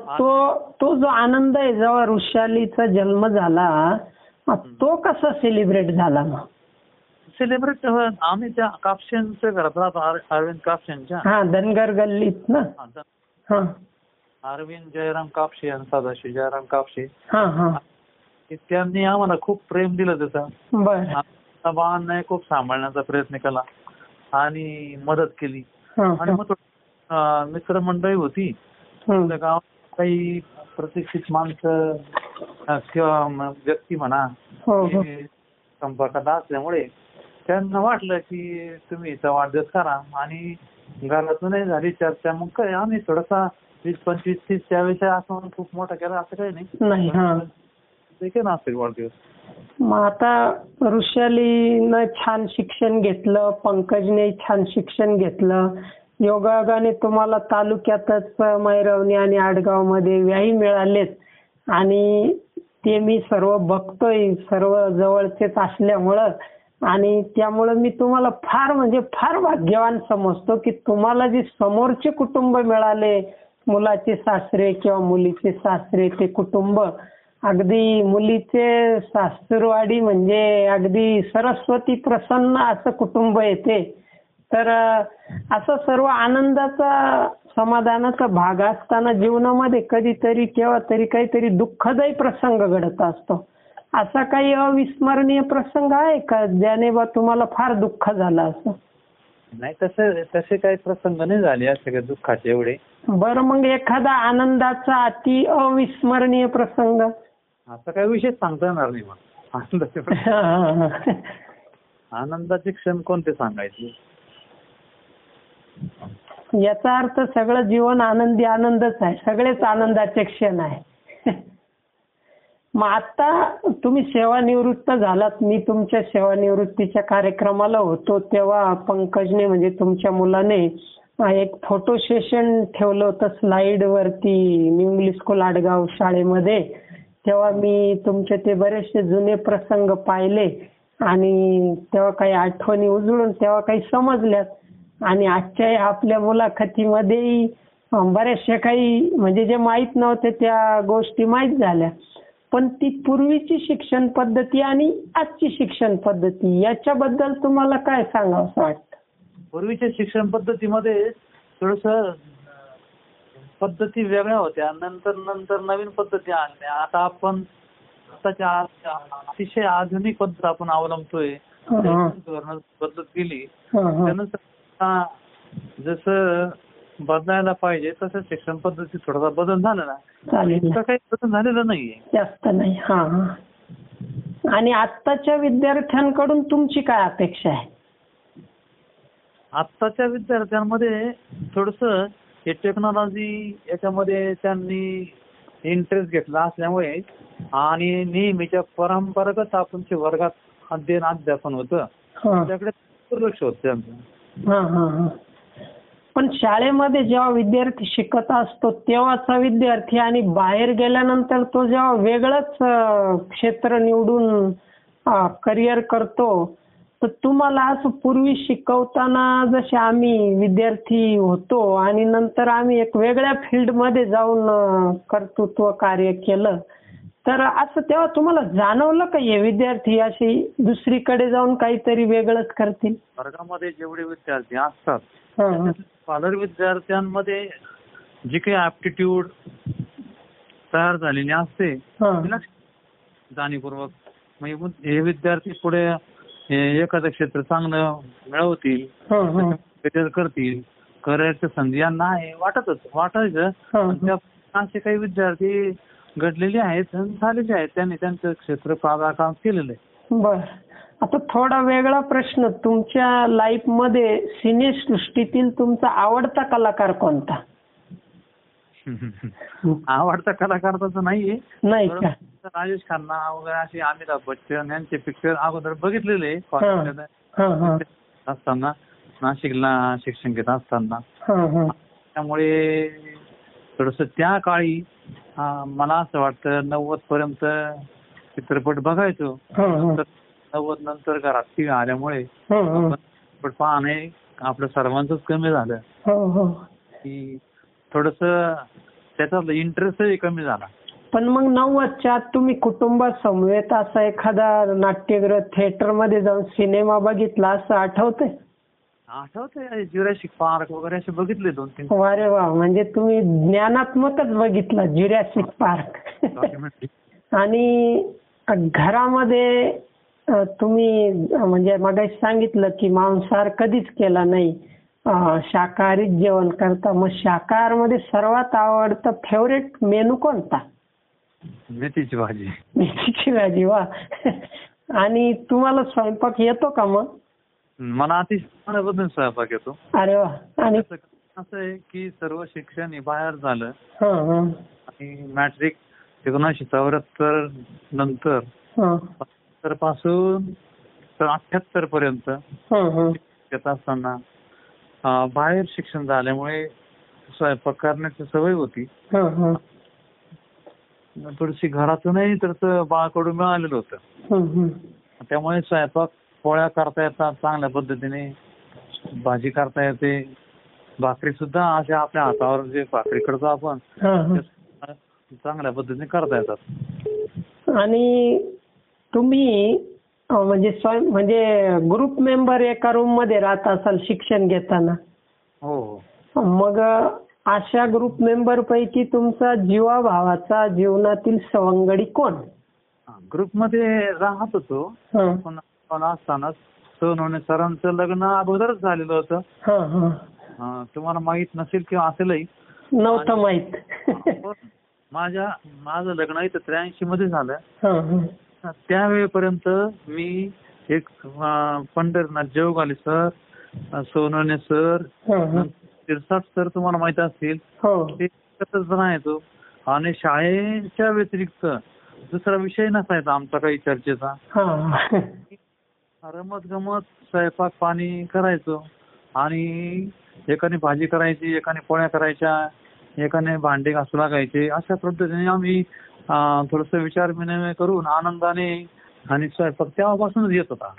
C: तो जो आनंद आहे जेव्हा ऋषालीचा जन्म झाला तो कसा सेलिब्रेट झाला? मग
B: सेलिब्रेट आम्ही त्या कापशेंच्या घरात राहतो, अरविंद कापशेंच्या.
C: हा, धनगर गल्लीत ना?
B: अरविंद जयराम कापशे आणि सदाशिव जयराम कापशे. त्यांनी आम्हाला खूप प्रेम दिलं त्याचं. बाळांना खूप सांभाळण्याचा प्रयत्न केला आणि मदत केली. आणि मग मित्रमंडळी होती त्या गावात, काही प्रतिष्ठित माणसं किंवा व्यक्ती म्हणा संपर्कात असल्यामुळे त्यांना वाटलं की तुम्ही इथं वाढदिवस करा. आणि घरातूनही झाली चर्चा. मग काय आम्ही थोडासा 20, 25, 30 त्यावेळेस असं खूप मोठा केला असं काही नाही. केला असेल वाढदिवस.
C: मग आता ऋषालीनं छान शिक्षण घेतलं, पंकजने छान शिक्षण घेतलं, योगायोगाने तुम्हाला तालुक्यातच मैरवणी आणि आडगाव मध्ये व्याही मिळालेत आणि ते मी सर्व बघतोय, सर्व जवळचेच असल्यामुळं. आणि त्यामुळं मी तुम्हाला फार भाग्यवान समजतो की तुम्हाला जे समोरचे कुटुंब मिळाले, मुलाचे सासरे किंवा मुलीचे सासरे, ते कुटुंब अगदी मुलीचे सासूरवाडी म्हणजे अगदी सरस्वती प्रसन्न असं कुटुंब येते. तर असं सर्व आनंदाचा समाधानाचा भाग असताना जीवनामध्ये कधीतरी केव्हा तरी काहीतरी दुःखदायी प्रसंग घडत असतो. असा काही अविस्मरणीय प्रसंग आहे का ज्याने बा तुम्हाला फार दुःख झालं असं?
B: नाही, तसे काही प्रसंग नाही झाले असे काही दुःखाचे एवढे.
C: बरं, मग एखादा आनंदाचा अति अविस्मरणीय प्रसंग?
B: असं काही विशेष सांगता येणार नाही मग. आनंदाचे आनंदाचे क्षण कोणते सांगायचे?
C: याचा अर्थ सगळं जीवन आनंदी आनंदच आहे, सगळेच आनंदाचे क्षण आहे. मग आता तुम्ही सेवानिवृत्त झालात. मी तुमच्या सेवानिवृत्तीच्या कार्यक्रमाला होतो तेव्हा पंकजने म्हणजे तुमच्या मुलाने एक फोटो सेशन ठेवलं होतं स्लाइड वरती इंग्लिश स्कूल आडगाव शाळेमध्ये. तेव्हा मी तुमचे ते बरेचसे जुने प्रसंग पाहिले आणि तेव्हा काही आठवणी उजळून तेव्हा काही समजल्यात. आणि आजच्या आपल्या मुलाखतीमध्येही बऱ्याचशा काही म्हणजे जे माहीत नव्हते त्या गोष्टी माहीत झाल्या. पण ती पूर्वीची शिक्षण पद्धती आणि आजची शिक्षण पद्धती याच्याबद्दल तुम्हाला काय सांगावं असं वाटतं?
B: पूर्वीच्या शिक्षण पद्धतीमध्ये थोडस पद्धती वेगळ्या होत्या. नंतर नवीन पद्धती आणल्या. आता आपण आताच्या अतिशय आधुनिक पद्धत आपण अवलंबतोय. पद्धत गेली त्यानुसार जसं बदलायला पाहिजे तसं शिक्षण पद्धतीत थोडासा बदल झाला ना. इतका काही बदल झालेला नाहीये, जास्त नाही.
C: आणि आत्ताच्या विद्यार्थ्यांकडून तुमची काय अपेक्षा आहे?
B: आत्ताच्या विद्यार्थ्यांमध्ये थोडस हे टेक्नॉलॉजी याच्यामध्ये त्यांनी इंटरेस्ट घेतला असल्यामुळे आणि नेहमीच्या परंपरागत आपण वर्गात अध्यापन होतं त्याकडे दुर्लक्ष होत त्यांचं.
C: पण शाळेमध्ये जेव्हा विद्यार्थी शिकत असतो तेव्हाचा विद्यार्थी आणि बाहेर गेल्यानंतर तो जेव्हा वेगळंच क्षेत्र निवडून करिअर करतो तर तुम्हाला असं पूर्वी शिकवताना जसे आम्ही विद्यार्थी होतो आणि नंतर आम्ही एक वेगळ्या फील्डमध्ये जाऊन कर्तृत्व कार्य केलं तर असं तेव्हा तुम्हाला जाणवलं का हे विद्यार्थी अशी दुसरीकडे जाऊन काहीतरी वेगळंच करतील?
B: वर्गामध्ये जेवढे विद्यार्थी असतात पालक विद्यार्थ्यांमध्ये जी काही ऍप्टिट्यूड तयार झालेली असते जाणीवपूर्वक म्हणजे हे विद्यार्थी पुढे एखादं क्षेत्र चांगलं मिळवतील करतील करिअरच्या संधी यांना वाटायचं. असे काही विद्यार्थी घडलेले आहेत झालेले आहेत त्यांनी त्यांचं क्षेत्र काम केलेलं आहे.
C: बर, आता थोडा वेगळा प्रश्न. तुमच्या लाईफ मध्ये सिने सृष्टीतील तुमचा आवडता कलाकार कोणता?
B: आवडता कलाकार तसं नाहीये.
C: नाही का?
B: राजेश खन्ना वगैरे असे अमिताभ बच्चन यांचे पिक्चर अगोदर बघितलेले असताना नाशिकला शिक्षण घेत असताना. त्यामुळे थोडस त्या काळी मला असं वाटतं 90 पर्यंत चित्रपट बघायचो. 90 नंतर घरात ती आल्यामुळे चित्रपट पाहणे आपलं सर्वांचंच कमी झालं की थोडस त्याचा इंटरेस्टही कमी झाला.
C: पण मग 90च्या तुम्ही कुटुंबासमवेत असा एखादा नाट्यगृह थिएटर मध्ये जाऊन सिनेमा बघितला असं आठवतंय?
B: आठवतंय. ज्युरॅसिक पार्क वगैरे असे बघितले 2-3.
C: अरे वा, म्हणजे तुम्ही ज्ञानात्मकच बघितला ज्युरॅसिक पार्क. आणि घरामध्ये तुम्ही म्हणजे मगाशी सांगितलं की मांसाहार कधीच केला नाही, शाकाहारी जेवण करता. मग शाकाहार मध्ये सर्वात आवडता फेवरेट मेनू कोणता?
B: मेथीची भाजी.
C: मेथीची भाजी, वा. आणि तुम्हाला स्वयंपाक येतो का? मग
B: मला अतिशय स्वयंपाक येतो.
C: अरे वा. आणि
B: असं आहे की सर्व शिक्षण बाहेर झालं आणि मॅट्रिक 1974 नंतर पासून 78 पर्यंत येत असताना बाहेर शिक्षण झाल्यामुळे स्वयंपाक करण्याची सवय होती. थोडीशी घरातूनही तर बाळकडून मिळालेलं होतं. त्यामुळे स्वयंपाक पोळ्या करता येतात चांगल्या पद्धतीने, भाजी करता येते, भाकरी सुद्धा अशा आपल्या हातावर जे भाकरी करतो आपण चांगल्या पद्धतीने करता येतात.
C: आणि तुम्ही म्हणजे ग्रुप मेंबर एका रूम मध्ये राहत असाल शिक्षण घेताना.
B: हो.
C: मग अशा ग्रुप मेंबर पैकी तुमचा जीवाभावाचा जीवनातील सवंगडी कोण?
B: ग्रुपमध्ये राहत होतो पण असतानाच सोनवणे सरांचं लग्न अगोदरच झालेलं होतं. तुम्हाला माहित नसेल किंवा असेलही.
C: नव्हतं माहित.
B: माझं लग्न इथं 83 मध्ये झालं. त्यावेळेपर्यंत मी एक Pandharinath Jevgale sir, Sonawane sir, Shirsat sir तुम्हाला माहित असतील ते राहायचो. आणि शाळेच्या व्यतिरिक्त दुसरा विषय नसायचा आमचा काही चर्चेचा. रमत गमत स्वयंपाक पाणी करायचो आणि एकाने भाजी करायची, एकाने पोळ्या करायच्या, एकाने भांडे घासू लागायचे. अशा पद्धतीने आम्ही थोडस विचार विनिमय करून आनंदाने आणि स्वयंपाक तेव्हापासूनच येत होता.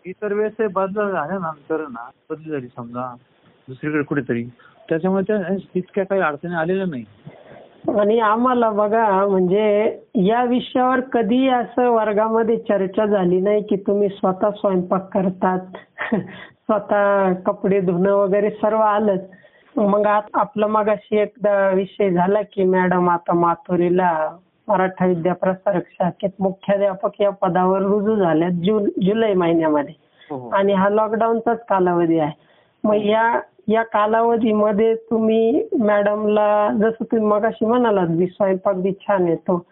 B: इतर वेळेस ते बदल झाल्यानंतर बदली झाली समजा दुसरीकडे कुठेतरी, त्याच्यामुळे त्या इतक्या काही अडचणी आलेल्या नाही.
C: आणि आम्हाला बघा म्हणजे या विषयावर कधी असं वर्गामध्ये चर्चा झाली नाही की तुम्ही स्वतः स्वयंपाक करतात, स्वतः कपडे धुणं वगैरे सर्व आलंच. मग आपलं मगाशी एकदा विषय झाला की मॅडम आता माथुरीला मराठा विद्याप्रसारक शाखेत मुख्याध्यापक या पदावर रुजू झाल्यात जुलै महिन्यामध्ये. आणि हा लॉकडाऊनचाच कालावधी आहे. मग या कालावधीमध्ये तुम्ही मॅडमला जसं तुम्ही मगाशी म्हणालात की स्वयंपाक बी छान येतो,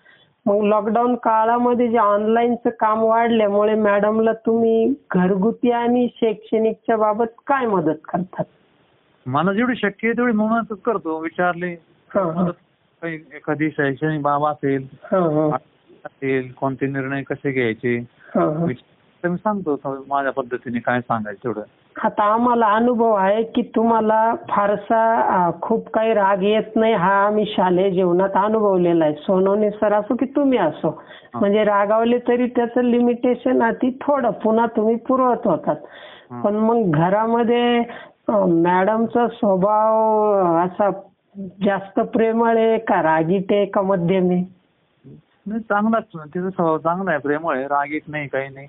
C: मग लॉकडाऊन काळामध्ये जे ऑनलाईनचं काम वाढल्यामुळे मॅडमला तुम्ही घरगुती आणि शैक्षणिकच्या बाबत काय मदत करतात?
B: मला जेवढी शक्य आहे तेवढी मदतच करतो. विचारले एखादी शैक्षणिक बाब असेल, कोणते निर्णय कसे घ्यायचे मी सांगतो माझ्या पद्धतीने काय सांगायचं तेवढं.
C: आता आम्हाला अनुभव आहे की तुम्हाला फारसा खूप काही राग येत नाही, हा आम्ही शालेय जीवनात अनुभवलेला आहे. सोनवणे सर असो की तुम्ही असो, म्हणजे रागावले तरी त्याचं लिमिटेशन अति थोडं पुन्हा तुम्ही पुरवत होतात. पण मग घरामध्ये मॅडमचा स्वभाव असा जास्त प्रेमळ आहे का रागीट आहे का मध्यम आहे?
B: चांगलाच, तिचा स्वभाव चांगला आहे, प्रेमळ आहे, रागीट नाही, काही नाही.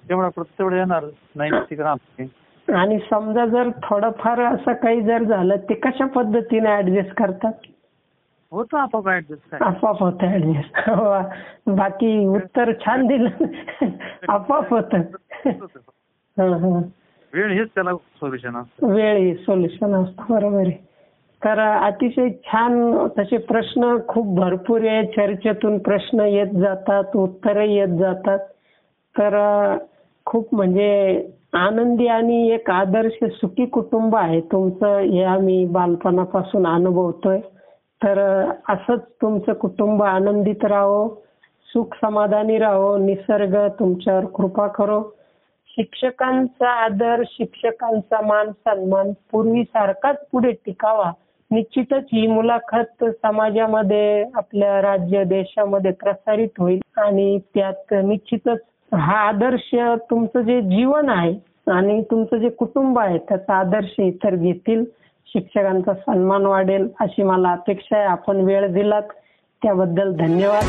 B: तेवढं येणार नाही तिकडे.
C: आणि समजा जर थोडंफार असं काही जर झालं ते कशा पद्धतीने ऍडजस्ट करतात?
B: होतं आपोआप ऍडजस्ट.
C: आपोआप होतं ऍडजस्ट. बाकी उत्तर छान दिलं. आपोआप होतं.
B: वेळ हेच त्याला सोल्युशन असतं.
C: वेळ हे सोल्युशन असतं, बरोबर आहे. तर अतिशय छान तसे प्रश्न खूप भरपूर आहे. चर्चेतून प्रश्न येत जातात, उत्तरही येत जातात. तर खूप म्हणजे आनंदी आणि एक आदर्श सुखी कुटुंब आहे तुमचं, हे आम्ही बालपणापासून अनुभवतोय. तर असंच तुमचं कुटुंब आनंदित राहो, सुख समाधानी राहो, निसर्ग तुमच्यावर कृपा करो. शिक्षकांचा आदर, शिक्षकांचा मान सन्मान पूर्वीसारखाच पुढे टिकावा. निश्चितच ही मुलाखत समाजामध्ये, आपल्या राज्य देशामध्ये प्रसारित होईल आणि त्यात निश्चितच हा आदर्श तुमचं जे जीवन आहे आणि तुमचं जे कुटुंब आहे त्याचा आदर्श इतर घेतील. शिक्षकांचा सन्मान वाढेल अशी मला अपेक्षा आहे. आपण वेळ दिलात त्याबद्दल धन्यवाद.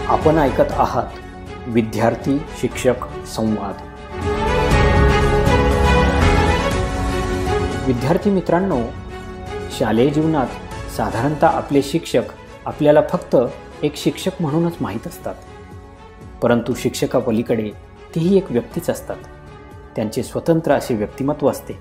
A: आपण ऐकत आहात विद्यार्थी शिक्षक संवाद. विद्यार्थी मित्रांनो, शालेय जीवनात साधारणतः आपले शिक्षक आपल्याला फक्त एक शिक्षक म्हणूनच माहीत असतात. परंतु शिक्षकापलीकडे तेही एक व्यक्तीच असतात. त्यांचे स्वतंत्र असे व्यक्तिमत्व असते.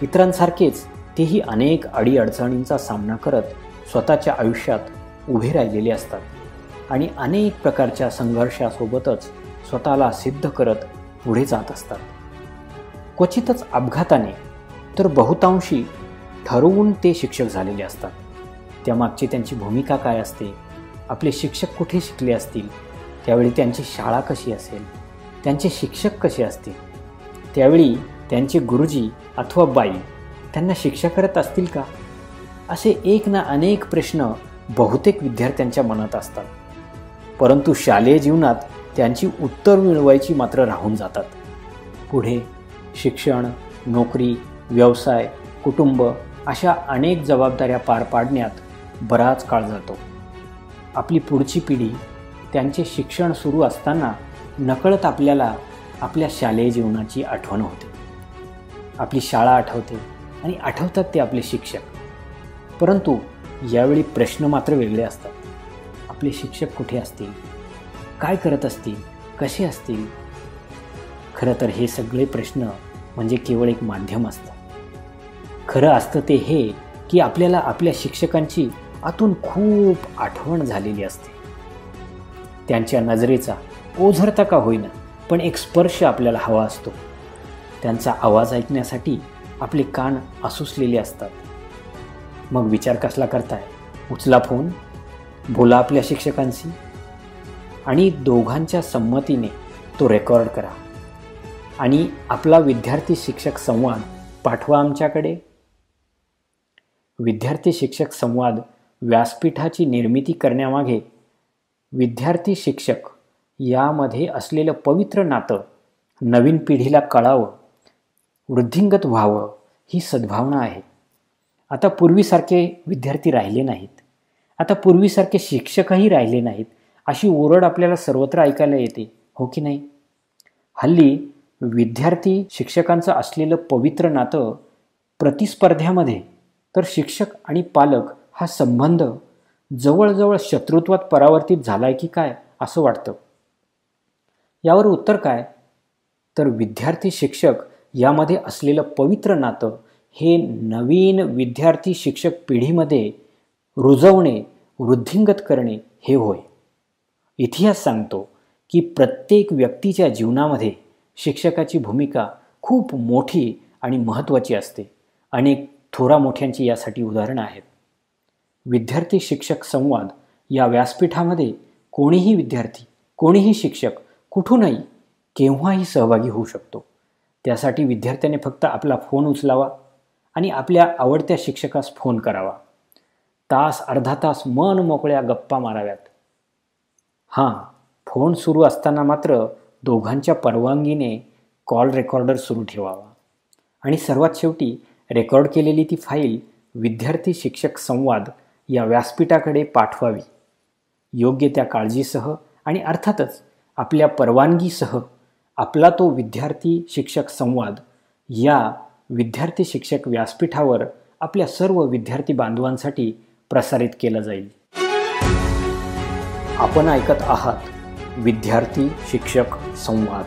A: इतरांसारखेच तेही अनेक अडीअडचणींचा सामना करत स्वतःच्या आयुष्यात उभे राहिलेले असतात आणि अनेक प्रकारच्या संघर्षासोबतच स्वतःला सिद्ध करत पुढे जात असतात. क्वचितच अपघाताने तर बहुतांशी ठरवून ते शिक्षक झालेले असतात. त्यामागची त्यांची भूमिका काय असते, आपले शिक्षक कुठे शिकले असतील, त्यावेळी त्यांची शाळा कशी असेल, त्यांचे शिक्षक कसे असतील, त्यावेळी त्यांचे गुरुजी अथवा बाई त्यांना शिक्षा करत असतील का, असे एक ना अनेक प्रश्न बहुतेक विद्यार्थ्यांच्या मनात असतात. परंतु शालेय जीवनात त्यांची उत्तर मिळवायची मात्र राहून जातात. पुढे शिक्षण, नोकरी, व्यवसाय, कुटुंब अशा अनेक जबाबदाऱ्या पार पाडण्यात बराच काळ जातो. आपली पुढची पिढी त्यांचे शिक्षण सुरू असताना नकळत आपल्याला आपल्या शालेय जीवनाची आठवण होते. आपली शाळा आठवते आणि आठवतात ते आपले शिक्षक. परंतु यावेळी प्रश्न मात्र वेगळे असतात. आपले शिक्षक कुठे असतील, काय करत असतील, कसे असतील? खरं तर हे सगळे प्रश्न म्हणजे केवळ एक माध्यम असतं. खरं असतं ते हे की आपल्याला आपल्या शिक्षकांची आतून खूप आठवण झालेली असते. त्यांच्या नजरेचा ओझरता का होईना पण एक स्पर्श आपल्याला हवा असतो. त्यांचा आवाज ऐकण्यासाठी आपले कान आसुसलेले असतात. मग विचार कसला करताय? उचला फोन, बोला आपल्या शिक्षकांशी आणि दोघांच्या संमतीने तो रेकॉर्ड करा आणि आपला विद्यार्थी शिक्षक संवाद पाठवा आमच्याकडे. विद्यार्थी शिक्षक संवाद व्यासपीठाची निर्मिती करण्यामागे विद्यार्थी शिक्षक यामध्ये असलेलं पवित्र नातं नवीन पिढीला कळावं, वृद्धिंगत व्हावं ही सद्भावना आहे. आता पूर्वीसारखे विद्यार्थी राहिले नाहीत, आता पूर्वीसारखे शिक्षकही राहिले नाहीत अशी ओरड आपल्याला सर्वत्र ऐकायला येते, हो की नाही? हल्ली विद्यार्थी शिक्षकांचं असलेलं पवित्र नातं प्रतिस्पर्ध्यामध्ये तर शिक्षक आणि पालक हा संबंध जवळजवळ शत्रुत्वात परावर्तित झालाय की काय असं वाटतं. यावर उत्तर काय? तर विद्यार्थी शिक्षक यामध्ये असलेलं पवित्र नातं हे नवीन विद्यार्थी शिक्षक पिढीमध्ये रुजवणे, वृद्धिंगत करणे हे होय. इतिहास सांगतो की प्रत्येक व्यक्तीच्या जीवनामध्ये शिक्षकाची भूमिका खूप मोठी आणि महत्त्वाची असते. अनेक थोरा मोठ्यांची यासाठी उदाहरणं आहेत. विद्यार्थी शिक्षक संवाद या व्यासपीठामध्ये कोणीही विद्यार्थी, कोणीही शिक्षक कुठूनही केव्हाही सहभागी होऊ शकतो. त्यासाठी विद्यार्थ्याने फक्त आपला फोन उचलावा आणि आपल्या आवडत्या शिक्षकास फोन करावा. तास अर्धा तास मन मोकळ्या गप्पा माराव्यात. हां, फोन सुरू असताना मात्र दोघांच्या परवानगीने कॉल रेकॉर्डर सुरू ठेवावा आणि सर्वात शेवटी रेकॉर्ड केलेली ती फाईल विद्यार्थी शिक्षक संवाद या व्यासपीठाकडे पाठवावी. योग्य त्या काळजीसह आणि अर्थातच आपल्या परवानगीसह आपला तो विद्यार्थी शिक्षक संवाद या विद्यार्थी शिक्षक व्यासपीठावर आपल्या सर्व विद्यार्थी बांधवांसाठी प्रसारित केला जाईल. आपण ऐकत आहात विद्यार्थी शिक्षक संवाद.